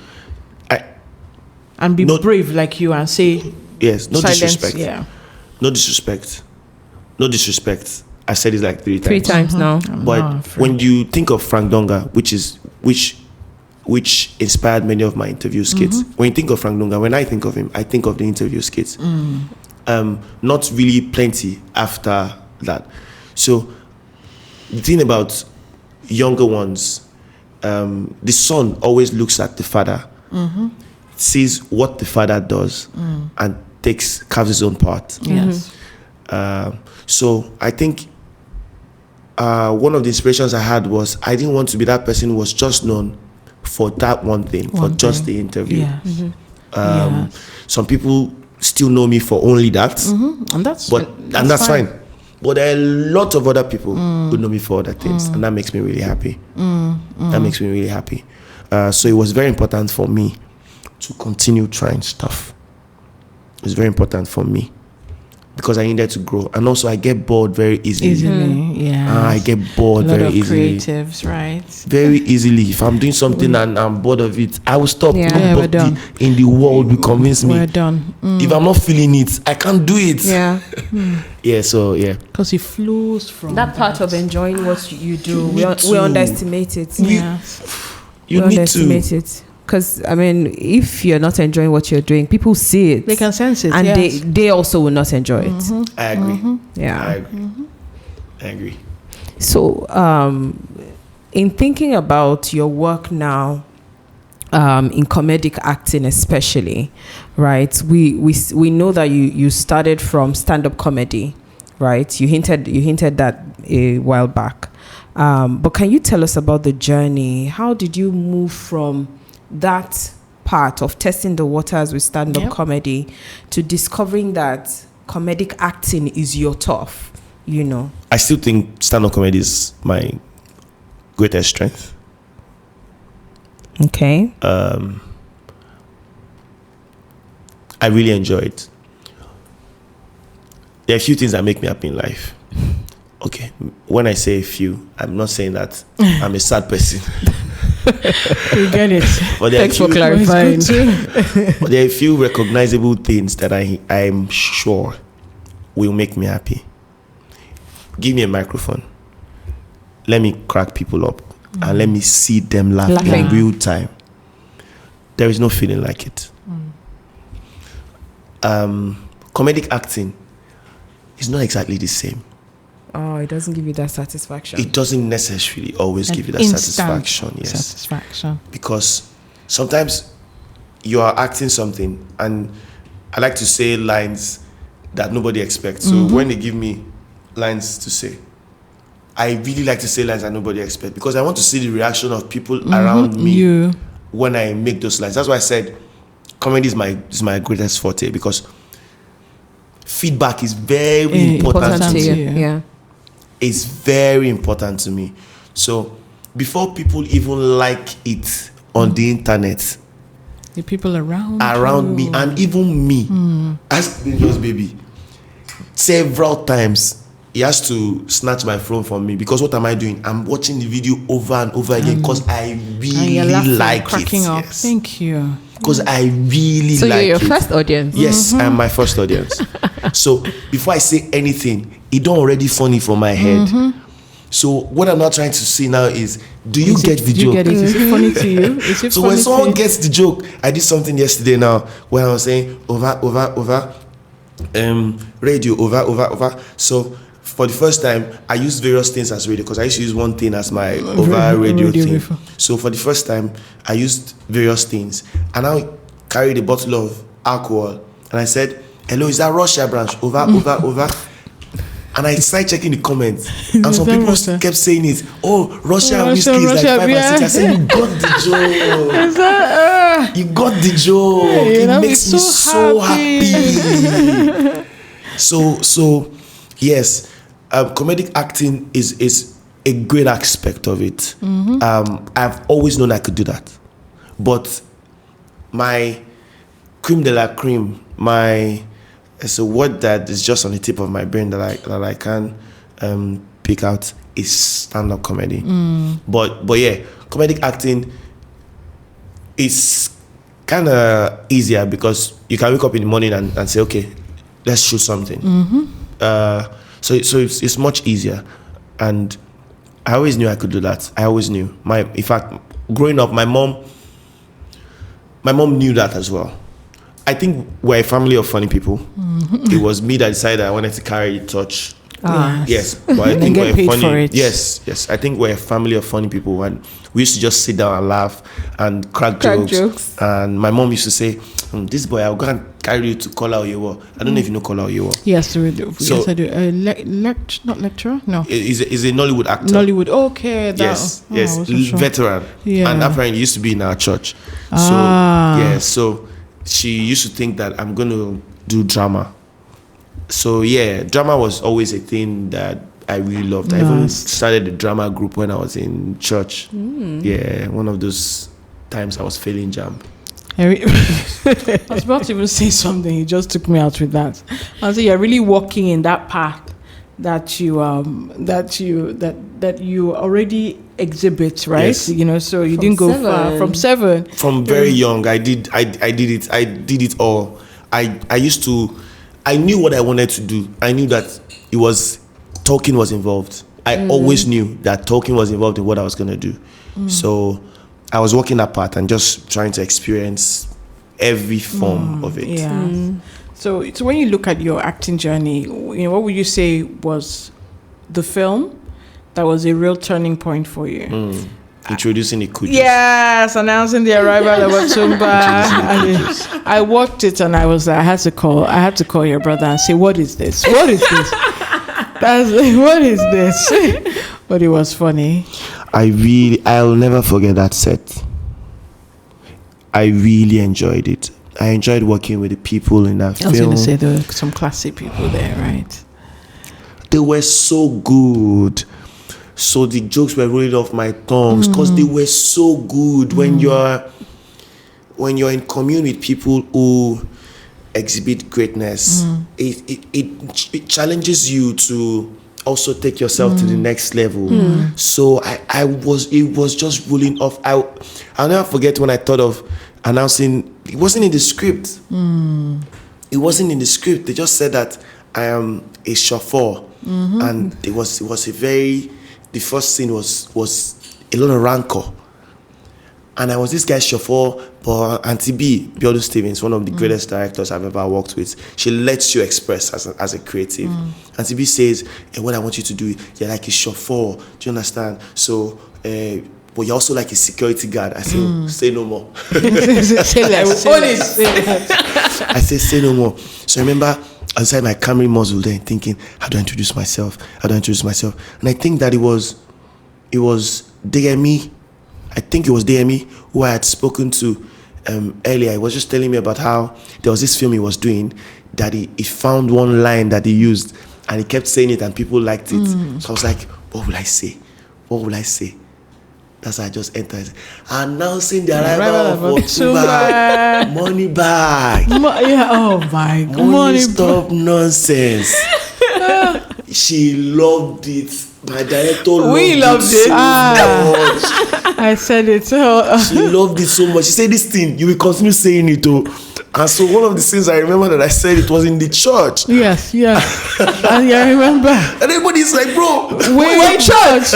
And be brave like you and say, Yes, no silence. disrespect. Yeah. No disrespect. No disrespect. I said it like 3 times. 3 times now. But when you think of Frank Donga, which inspired many of my interview skits, when you think of Frank Donga, when I think of him, I think of the interview skits. Not really plenty after that. So the thing about younger ones, the son always looks at the father, sees what the father does, and carves his own part. Yes. So I think one of the inspirations I had was I didn't want to be that person who was just known for that one thing, just the interview. Yes. Some people still know me for only that, And that's fine. But there are a lot of other people who know me for other things, and that makes me really happy. That makes me really happy. So it was very important for me to continue trying stuff. It's very important for me because I needed to grow, and also I get bored very easily. I get bored very easily. Creatives, right? Very easily. If I'm doing something and I'm bored of it, I will stop. We're done. In the world will convince me. We're done. If I'm not feeling it, I can't do it. Because it flows from that part of enjoying what you do. We underestimate it. You need underestimate to. it. Because, I mean, if you're not enjoying what you're doing, people see it. They can sense it. And they also will not enjoy it. I agree. Yeah. I agree. So, in thinking about your work now, in comedic acting especially, right? We know that you started from stand-up comedy, right? You hinted that a while back. But can you tell us about the journey? How did you move from that part of testing the waters with stand-up comedy to discovering that comedic acting is your turf, I still think stand-up comedy is my greatest strength. Okay. I really enjoy it. There are a few things that make me happy in life. Okay, when I say a few, I'm not saying that I'm a sad person. You get it. But Thanks for clarifying. But there are a few recognizable things that I'm sure will make me happy. Give me a microphone. Let me crack people up and let me see them laughing in real time. There is no feeling like it. Comedic acting is not exactly the same. Oh, it doesn't give you that satisfaction. It doesn't necessarily always give you that satisfaction. Yes. Satisfaction. Because sometimes you are acting something, and I like to say lines that nobody expects. So when they give me lines to say, I really like to say lines that nobody expects because I want to see the reaction of people around me when I make those lines. That's why I said comedy is my greatest forte, because feedback is very important to me. Yeah. It's very important to me. So before people even like it on the internet, the people around me and even me, ask Dangerous Baby several times. He has to snatch my phone from me because what am I doing? I'm watching the video over and over again because I really like it. Yes. Thank you. Because I really like it. So you're your first audience? Yes, I'm my first audience. So before I say anything, it don't already funny for my head. So what I'm not trying to see now is, do you get the joke? Get it? Is it funny to you? Is it so funny when someone gets the joke, I did something yesterday now where I was saying over, radio, over. So for the first time, I used various things as radio because I used to use one thing as my over radio thing. Before. So for the first time, I used various things, and I carried a bottle of alcohol, and I said, "Hello, is that Russia branch? Over." And I started checking the comments, and some people kept saying it. Oh, Russia whiskey is like 5 and 6. I said, you got the joke. You got the joke. It makes me so happy. So yes, comedic acting is a great aspect of it. I've always known I could do that, but my creme de la creme, it's a word that is just on the tip of my brain that I can pick out is stand-up comedy. But yeah, comedic acting is kind of easier because you can wake up in the morning and say, okay, let's shoot something. So it's much easier, and I always knew I could do that. I always knew. In fact, growing up, my mom knew that as well. I think we're a family of funny people. It was me that decided I wanted to carry the torch Yes, but I And think get we're paid funny. for it. Yes. I think we're a family of funny people, and we used to just sit down and laugh and crack jokes. And my mom used to say, "This boy, I'll go and carry you to Kola Oyewo." I don't know if you know Kola Oyewo. Yes, we do. So- Yes, I do. Not lecturer? No. He's a Nollywood actor. Nollywood. Okay. That, Yes, I yes, wasn't sure. veteran. Yeah. And apparently he used to be in our church. So she used to think that I'm going to do drama. So drama was always a thing that I really loved. I even started a drama group when I was in church. Yeah, one of those times I was failing jam. I was about to even say something. He just took me out with that. I was like, you're really walking in that path that you already exhibit, right? Yes. You know, so you didn't go far from 7. From very young, I did it all. I knew what I wanted to do. I knew that talking was involved. I always knew that talking was involved in what I was going to do. So I was walking that path and just trying to experience every form of it. Yeah. So when you look at your acting journey, you know, what would you say was the film that was a real turning point for you? Introducing the Kudus. Yes, announcing the arrival of Otumba. I watched it and I had to call your brother and say, what is this? What is this? What is this? But it was funny. I'll never forget that set. I really enjoyed it. I enjoyed working with the people in that film. I was going to say there were some classic people there, right? They were so good. So the jokes were rolling off my tongues because they were so good. When you're in commune with people who exhibit greatness, it challenges you to also take yourself to the next level. So it was just rolling off. I'll never forget when I thought of announcing. It wasn't in the script. It wasn't in the script. They just said that I am a chauffeur, and it was a very. The first scene was a lot of rancor. And I was this guy's chauffeur, but Auntie B, Biodu Stevens, one of the greatest directors I've ever worked with, she lets you express as a creative. Auntie B says, what I want you to do, you're like a chauffeur, do you understand? So, but you're also like a security guard. I say, say no more. Say less. I say, say no more. So I remember outside my Camry muzzle then thinking, how do I introduce myself? And I think that it was DME. I think it was DME who I had spoken to earlier. He was just telling me about how there was this film he was doing that he found one line that he used and he kept saying it and people liked it. So I was like, what will I say? That's why I just entered. Announcing the arrival of Otumba. Money bag. Oh my God. Money stop nonsense. She loved it. My director loved it. So much. I said it. She loved it so much. She said, this thing, you will continue saying it too. And so one of the things I remember that I said, it was in the church. Yes. And I remember. And everybody's like, bro, we're in church.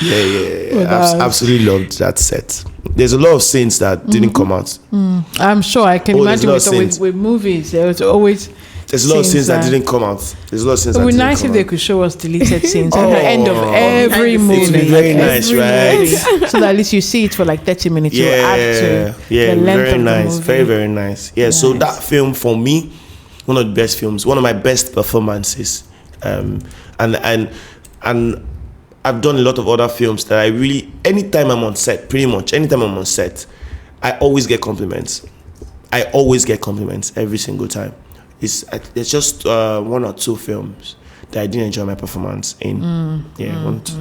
Yeah. I absolutely loved that set. There's a lot of scenes that didn't come out. I'm sure I can imagine with movies. There's always. There's a lot of scenes that didn't come out. It would be nice if they could show us deleted scenes at the end of every movie. It would be very nice, right? So that at least you see it for like 30 minutes. You add to the length very of nice. the movie. Very, very nice. Yeah, so that film for me, one of the best films, one of my best performances. And I've done a lot of other films that I really, anytime I'm on set, I always get compliments. Every single time. It's just one or two films that I didn't enjoy my performance in. One, two.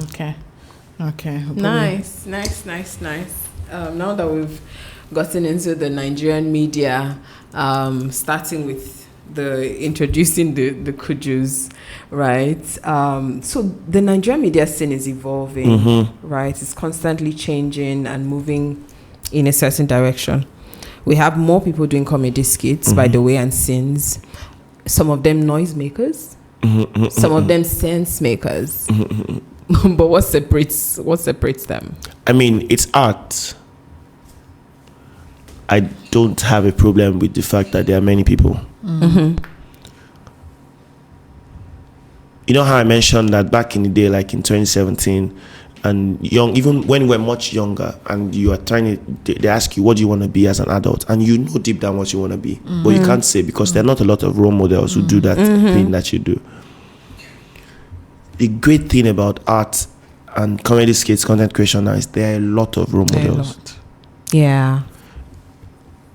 Okay. Nice. Now that we've gotten into the Nigerian media, starting with introducing the Kujus, right? So the Nigerian media scene is evolving, right? It's constantly changing and moving in a certain direction. We have more people doing comedy skits, by the way, and scenes. Some of them noisemakers, some of them sense makers. But what separates them? I mean, it's art. I don't have a problem with the fact that there are many people. you know how I mentioned that back in the day, like in 2017, and even when we're much younger, and you are they ask you, what do you want to be as an adult? And you know deep down what you want to be, but you can't say because there are not a lot of role models who do that thing that you do. The great thing about art and comedy skits, content creation now is there are a lot of role models. Yeah.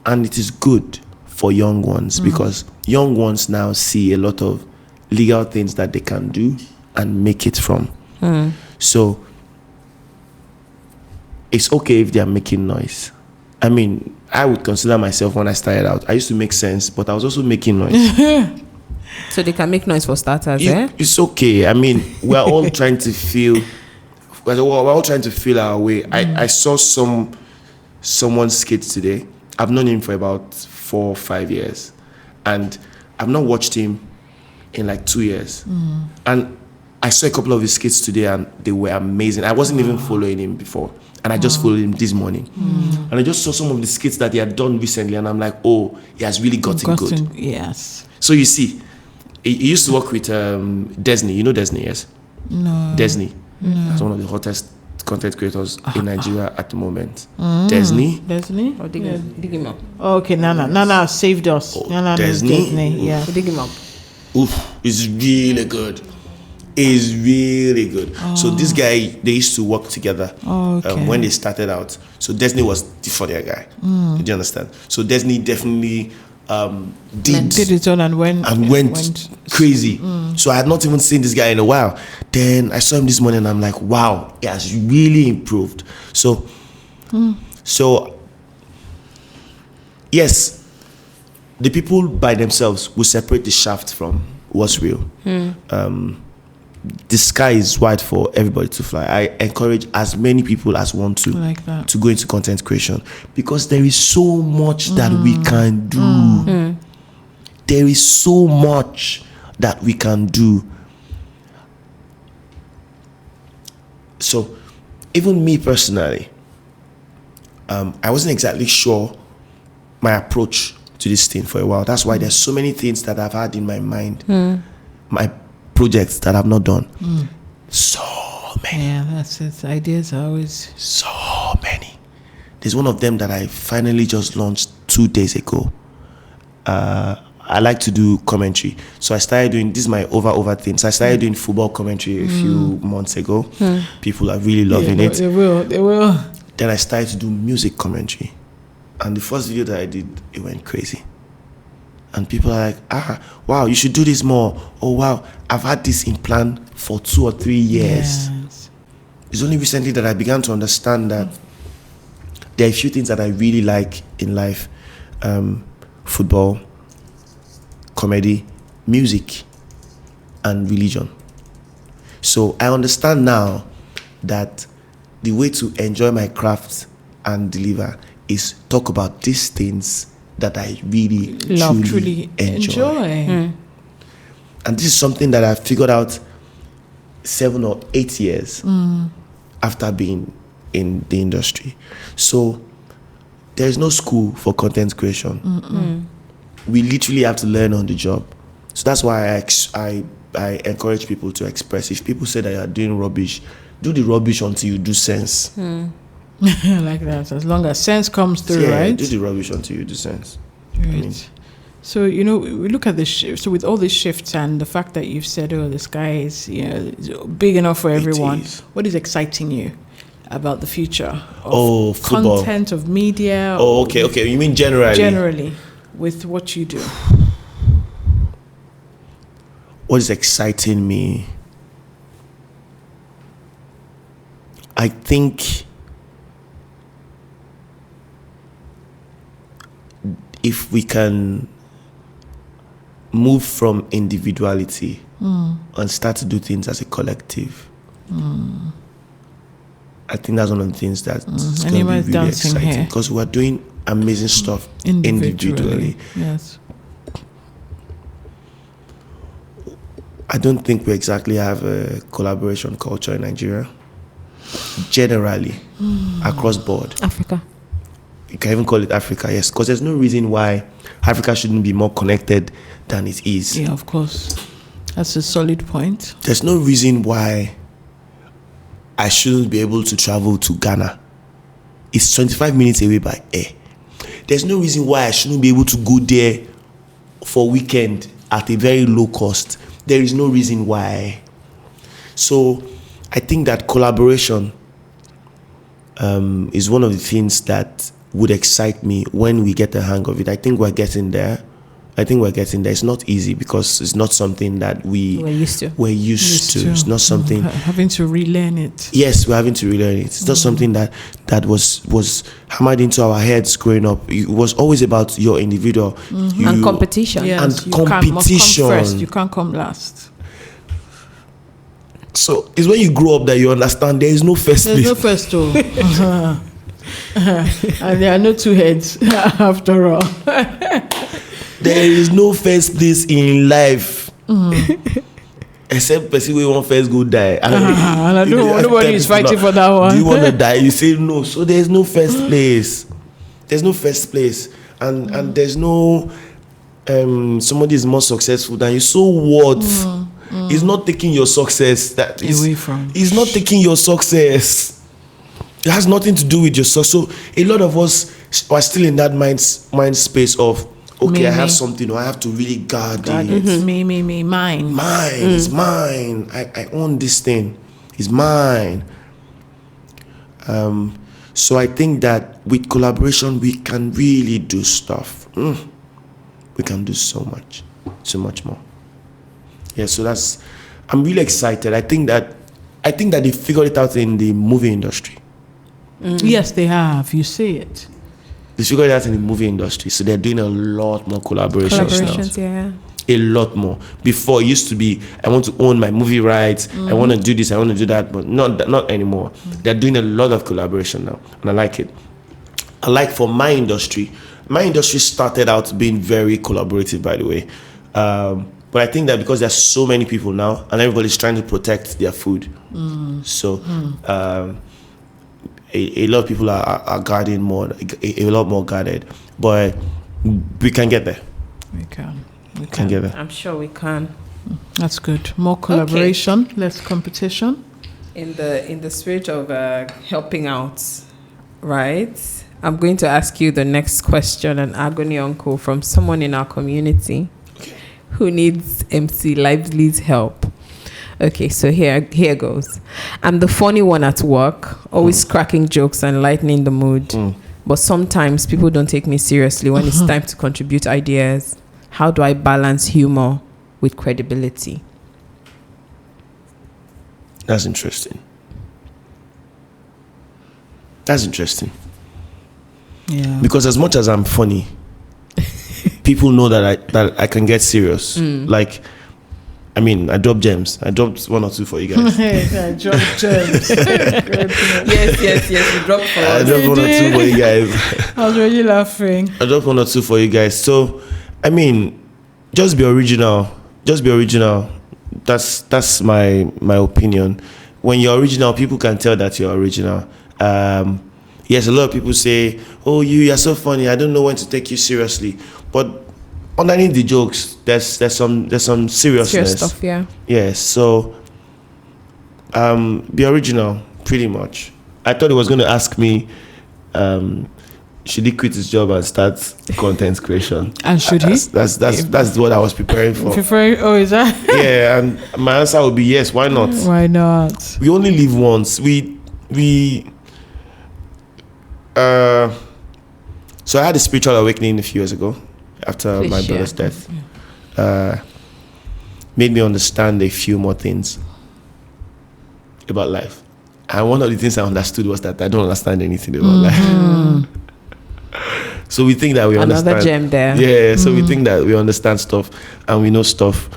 And it is good for young ones because young ones now see a lot of legal things that they can do and make it from. So it's okay if they are making noise. I mean, I would consider myself when I started out, I used to make sense, but I was also making noise. So they can make noise for starters, It's okay. I mean, we're all trying to feel. We're all trying to feel our way. I saw someone's skits today. I've known him for about 4 or 5 years, and I've not watched him in like 2 years. And I saw a couple of his skits today, and they were amazing. I wasn't even following him before, and I just followed him this morning. And I just saw some of the skits that he had done recently, and I'm like, oh, he has really gotten good. Yes. So you see, he used to work with Desni. You know Desni, yes? No. Desni. That's one of the hottest content creators in Nigeria at the moment. Desni. Desni? Dig him up. Okay, Nana saved us. Nana Desni. Yeah. Dig him up. Oof, it's really good. It's really good. So this guy, they used to work together when they started out. So Desni was the funnier guy. Did you understand? So Desni definitely did it on and went crazy. So I had not even seen this guy in a while. Then I saw him this morning and I'm like, wow, he has really improved. So yes, the people by themselves will separate the shaft from what's real. The sky is wide for everybody to fly. I encourage as many people as want to to go into content creation because there is so much that we can do. There is so much that we can do. So even me personally, I wasn't exactly sure my approach to this thing for a while. That's why there's so many things that I've had in my mind. My projects that I've not done. So many. Yeah, that's it. Ideas are always so many. There's one of them that I finally just launched 2 days ago. I like to do commentary. So I started doing, this is my over thing. So I started doing football commentary a few months ago. People are really loving it. They will. Then I started to do music commentary. And the first video that I did, it went crazy. And people are like, wow, you should do this more. Oh, wow, I've had this in plan for 2 or 3 years. Yes. It's only recently that I began to understand that there are a few things that I really like in life. Football, comedy, music, and religion. So I understand now that the way to enjoy my craft and deliver is talk about these things that I really truly enjoy. Mm. And this is something that I figured out 7 or 8 years after being in the industry. So there is no school for content creation. We literally have to learn on the job. So that's why I encourage people to express. If people say that you are doing rubbish, do the rubbish until you do sense. Like that, as long as sense comes through, right? Do the rubbish until you do sense. Right. I mean, so, we look at this shift. So with all these shifts and the fact that you've said, the sky is big enough for everyone, what is exciting you about the future of football. Content, of media? Okay. You mean generally? Generally, with what you do. What is exciting me? I think if we can move from individuality and start to do things as a collective, I think that's one of the things that's going to be really exciting because we're doing amazing stuff individually. Yes. I don't think we exactly have a collaboration culture in Nigeria. Generally, across board. Africa. You can even call it Africa, yes, because there's no reason why Africa shouldn't be more connected than it is. Yeah, of course. That's a solid point. There's no reason why I shouldn't be able to travel to Ghana. It's 25 minutes away by air. There's no reason why I shouldn't be able to go there for a weekend at a very low cost. There is no reason why. So I think that collaboration is one of the things that would excite me when we get the hang of it. I think we're getting there. It's not easy because it's not something that we're used to. It's not something having to relearn it. Yes, we're having to relearn it. It's not something that was hammered into our heads growing up. It was always about your individual and competition. Yes, and competition. Must come first. You can't come last. So it's when you grow up that you understand there is no first place. There's no first two. And there are no two heads after all. There is no first place in life. Except person who want first go die. And I don't nobody is fighting for that one. Do you want to die? You say no. So there's no first place. There's no first place. And there's no somebody is more successful than you. So what? He's not taking your success. That is away from. He's not taking your success. It has nothing to do with your success. So a lot of us are still in that mind space of okay, I have something, or I have to really guard it. Me, mine. It's mine. I own this thing. It's mine. So I think that with collaboration, we can really do stuff. We can do so much more. Yeah, so I'm really excited. I think that they figured it out in the movie industry. Yes, they have. You see it. They figured it out in the movie industry, so they're doing a lot more collaborations now. Yeah. A lot more. Before it used to be, I want to own my movie rights. I want to do this. I want to do that, but not anymore. They're doing a lot of collaboration now, and I like it. I like for my industry. My industry started out being very collaborative, by the way. But I think that because there's so many people now, and everybody's trying to protect their food, so. A lot of people are guarding more, a lot more guarded, but we can get there. We can get there. I'm sure we can. That's good. More collaboration, less competition. In the spirit of helping out, right? I'm going to ask you the next question, an agony uncle from someone in our community who needs MC Lively's help. Okay, so here goes. I'm the funny one at work, always cracking jokes and lightening the mood. But sometimes people don't take me seriously when it's time to contribute ideas. How do I balance humor with credibility? That's interesting. Yeah. Because as much as I'm funny, people know that I can get serious. Like, I mean, I dropped gems. I dropped one or two for you guys. I dropped gems. Yes, you dropped for us. I dropped one or two for you guys. I was really laughing. I dropped one or two for you guys. So, I mean, just be original. That's my opinion. When you're original, people can tell that you're original. Yes, a lot of people say, "Oh, you're so funny. I don't know when to take you seriously." But underneath the jokes, there's some seriousness. Serious stuff, yeah. Yes, so be original, pretty much. I thought he was going to ask me, should he quit his job and start content creation? And should he? That's what I was preparing for. Oh, is that? Yeah, and my answer would be yes. Why not? Why not? We only live once. So I had a spiritual awakening a few years ago after my brother's death. Made me understand a few more things about life. And one of the things I understood was that I don't understand anything about life. So we think that we understand. Another gem there. Yeah, so we think that we understand stuff and we know stuff.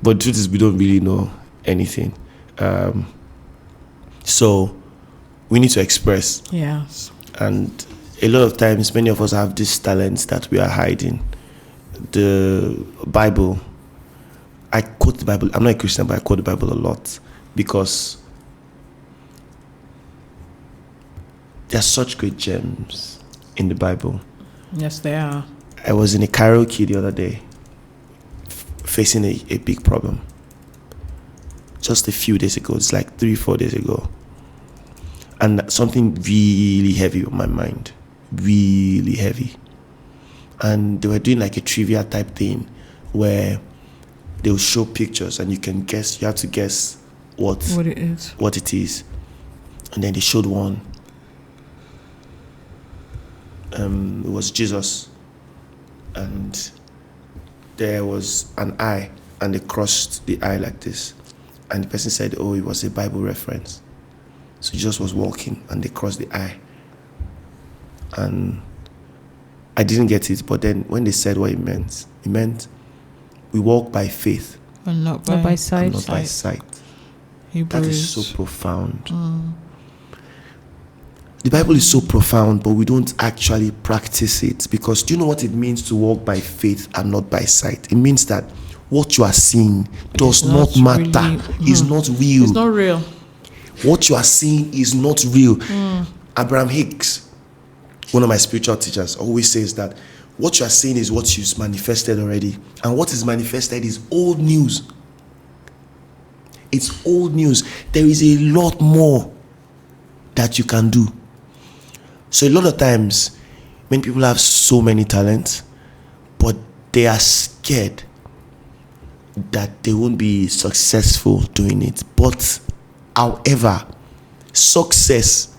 But the truth is we don't really know anything. So we need to express. Yes. And a lot of times, many of us have these talents that we are hiding. The Bible, I quote the Bible. I'm not a Christian, but I quote the Bible a lot because there are such great gems in the Bible. Yes, they are. I was in a karaoke the other day, facing a big problem. just a few days ago. It's like 3-4 days ago. And something really heavy on my mind. Really heavy. And they were doing like a trivia type thing where they'll show pictures and you have to guess what it is. And then they showed one. It was Jesus. And there was an eye, and they crossed the eye like this. And the person said, oh, it was a Bible reference. So Jesus was walking and they crossed the eye. And I didn't get it, but then when they said what it meant we walk by faith and not by sight. And not by sight. That is so profound. The Bible is so profound, but we don't actually practice it, because do you know what it means to walk by faith and not by sight? It means that what you are seeing does not matter. Really, it's not real. It's not real. What you are seeing is not real. Abraham Hicks, one of my spiritual teachers, always says that what you are seeing is what is manifested already. And what is manifested is old news. It's old news. There is a lot more that you can do. So a lot of times, many people have so many talents, but they are scared that they won't be successful doing it. But however, success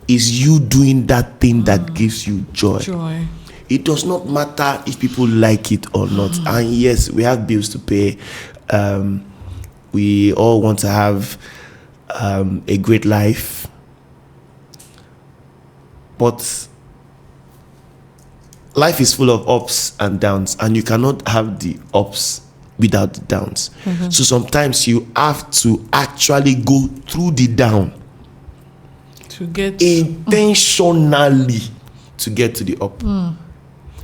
is you doing that thing that gives you joy. It does not matter if people like it or not. And yes, we have bills to pay. We all want to have a great life. But life is full of ups and downs, and you cannot have the ups without the downs. So sometimes you have to actually go through the down to get intentionally to get to the up.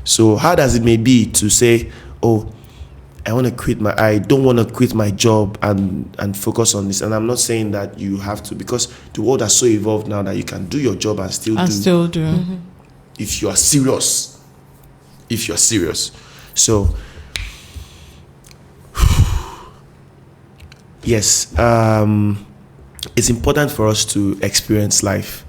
So hard as it may be to say, oh, I don't want to quit my job and focus on this. And I'm not saying that you have to, because the world is so evolved now that you can do your job and still do. If you are serious. So yes, it's important for us to experience life.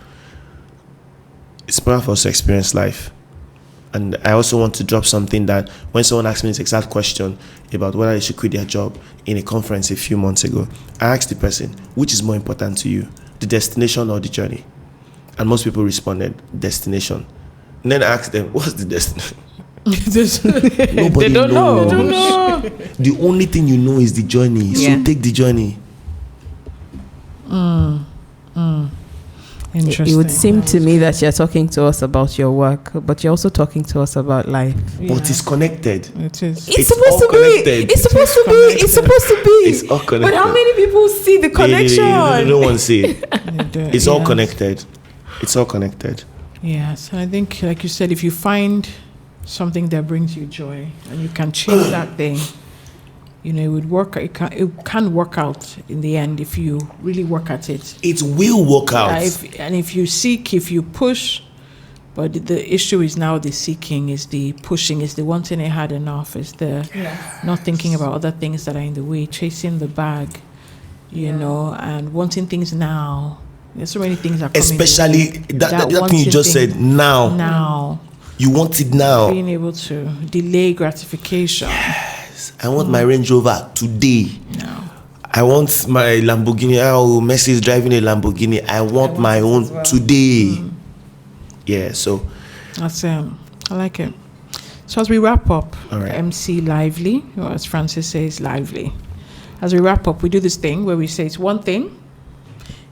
And I also want to drop something that when someone asked me this exact question about whether they should quit their job in a conference a few months ago, I asked the person, which is more important to you, the destination or the journey? And most people responded, destination. And then I asked them, what's the destination? Nobody They don't knows. know. The only thing you know is the journey. So take the journey. It would seem to me that you're talking to us about your work, but you're also talking to us about life. But it's connected. It is. It's supposed to be. It's all connected. But how many people see the connection? They don't want to see it. It's all Yes. connected. It's all connected. Yes, and I think, like you said, if you find something that brings you joy and you can change that thing, it would work. It can work out in the end if you really work at it. It will work out. If you seek, if you push, but the issue is now the seeking, is the pushing, is the wanting it hard enough, is the not thinking about other things that are in the way, chasing the bag, and wanting things now. There's so many things that come especially that thing you just said, now. Now. You want it now. Being able to delay gratification. I want my Range Rover today. No. I want my Lamborghini. Oh, Messi is driving a Lamborghini. I want my own today. Yeah, so That's I like it. So as we wrap up, all right. MC lively, or as Francis says, lively. As we wrap up, we do this thing where we say it's one thing.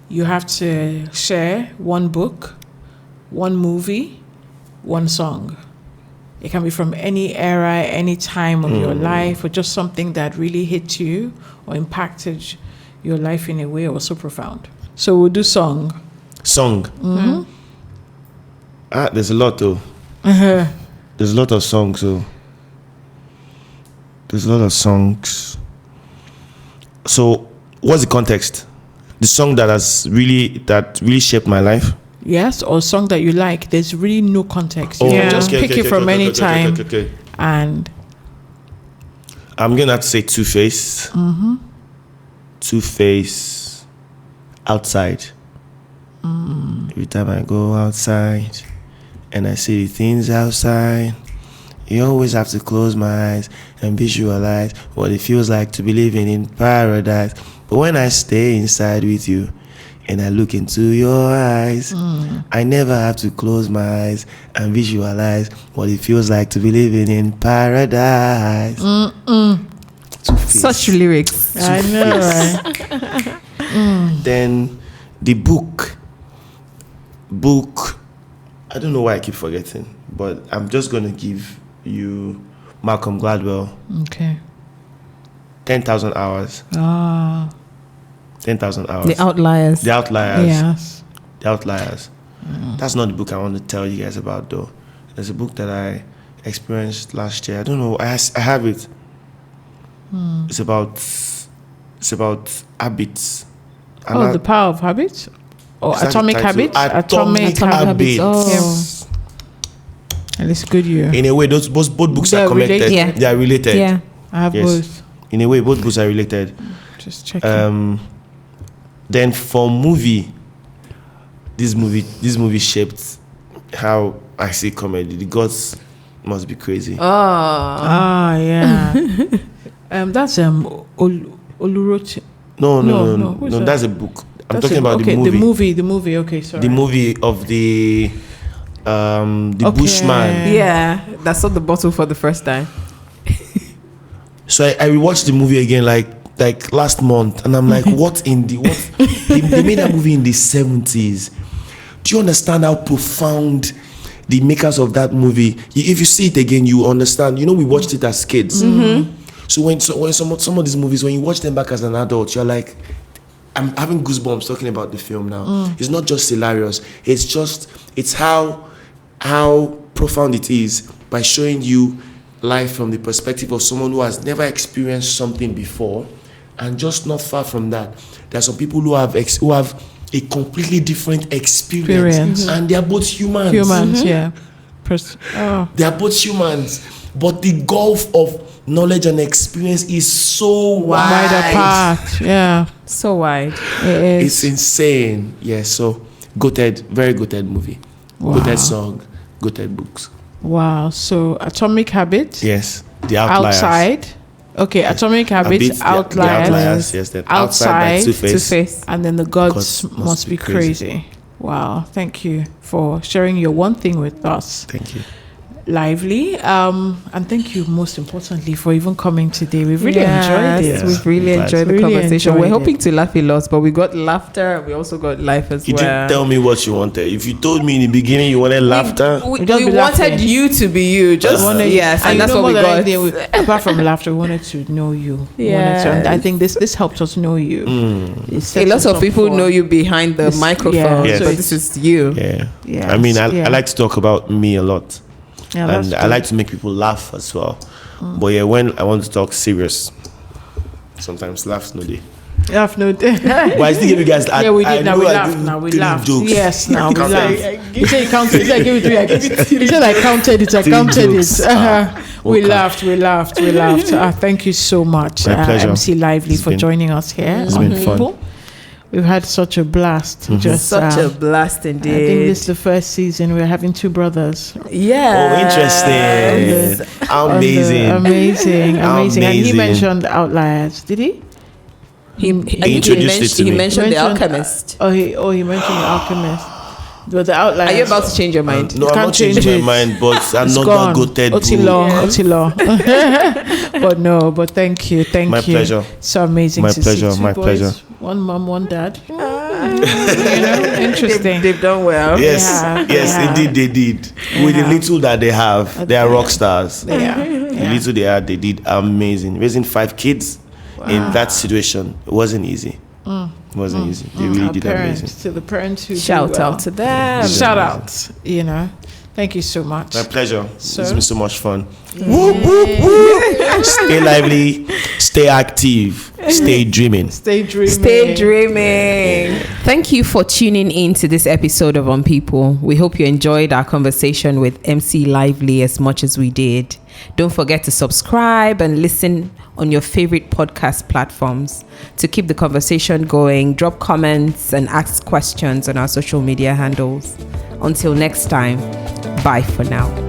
You have to share one book, one movie, one song. It can be from any era, any time of your life, or just something that really hit you or impacted your life in a way that was so profound. So we'll do song. There's a lot though. There's a lot of songs though. So what's the context? The song that really shaped my life? Yes, or a song that you like. There's really no context. You can just pick it from any time. And I'm gonna have to say Two-Face. Two-Face, Outside. Every time I go outside and I see the things outside, you always have to close my eyes and visualize what it feels like to be living in paradise. But when I stay inside with you and I look into your eyes, I never have to close my eyes and visualize what it feels like to be living in paradise. Two-Face. Such lyrics. I know, right? Then the book, I don't know why I keep forgetting, but I'm just going to give you Malcolm Gladwell. Okay. 10,000 hours. 10,000 hours. The Outliers. The Outliers. Yes. The Outliers. That's not the book I want to tell you guys about, though. There's a book that I experienced last year. I don't know. I have it. It's about habits. The Power of Habits? Or Is that the Atomic title? Habits? Atomic Habits. Oh. And it's good, you. In a way, both books They're are connected. related. Yeah. They are related. Yeah. I have Yes. both. In a way, both books are related. Just checking. Then for movie, this movie shaped how I see comedy. The gods must be crazy. Yeah. That's Oluroche. No. Who's that? That's a book. I'm That's talking about the movie. The movie. Okay, sorry. The movie of the Bushman. Yeah, that's on the bottle for the first time. So I rewatched the movie again like last month, and I'm like, what? They made that movie in the 70s. Do you understand how profound the makers of that movie? If you see it again, you understand. We watched it as kids. So when some of these movies, when you watch them back as an adult, you're like, I'm having goosebumps talking about the film now. It's not just hilarious. It's how profound it is by showing you life from the perspective of someone who has never experienced something before, and just not far from that, there are some people who have a completely different experience. And they are both humans. Yeah. They are both humans, but the gulf of knowledge and experience is so Wide apart. Yeah. So wide. It is. It's insane. Yeah, so very goated movie. Wow. Goated song, goated books. Wow. So Atomic Habits. Yes, the Outliers. Outside. Okay, Atomic Habits, Outliers. The Outliers, yes. Then Outside by Two-Face. And then the gods must be crazy. Wow. Thank you for sharing your one thing with us. Thank you. Lively. And thank you most importantly for even coming today. We've really enjoyed it. We've really enjoyed the Really conversation. enjoyed We're it. hoping to laugh a lot, but we got laughter and we also got life as You well. didn't tell me what you wanted. If you told me in the beginning you wanted laughter, We just be wanted laughing. you to be you. Just yes, and that's what we got. Apart from laughter, we wanted to know you. Yes. And I think this helped us know you. A lot of people know you behind the microphone, Yes. but this is you. yeah. Yes, I mean, yeah. I like to talk about me a lot. Yeah, And that's I good. like to make people laugh as well. But yeah, when I want to talk serious, sometimes laughs no day. Laugh no day. But I still give you guys. Yeah, we did. Now we I laughed. do Now we three laughed. jokes. Yes, now we Count laughed. it. He said he counted. He said I gave it to you. He said I counted it. I Three counted jokes. it. We Okay. laughed. Thank you so much, My pleasure. MC Lively, It's for been- joining us here. it's on been fun. People. We've had such a blast. Just Such a blast I think indeed. this is the first season we're having two brothers. Yeah. Oh, interesting. How amazing. Amazing. How And he amazing. mentioned Outliers. Did he? He introduced it to he me. mentioned The Alchemist. Oh, he mentioned The Alchemist. But the Outliers. Are you about to change your mind? No, I'm Can't not changing change my it. mind, but I'm It's not gone. that goated. Otilo. But thank you. My pleasure. So amazing My to pleasure, see two my boys, pleasure. one mom, one dad. Interesting. They've done well. Yes, Yeah, yes, yeah. indeed they did. With the little that they have, they are rock stars. Yeah. The little they had, they did amazing. Raising 5 kids in that situation, it wasn't easy. It wasn't easy. They really Our did parents, amazing. to the parents who Shout do well. out to them. Shout out. Thank you so much. My pleasure. So- It's been so much fun. Woo, woo, woo. Stay lively, stay active, stay dreaming. Stay dreaming. Stay dreaming. Thank you for tuning in to this episode of On People. We hope you enjoyed our conversation with MC Lively as much as we did. Don't forget to subscribe and listen on your favorite podcast platforms. To keep the conversation going, drop comments and ask questions on our social media handles. Until next time, bye for now.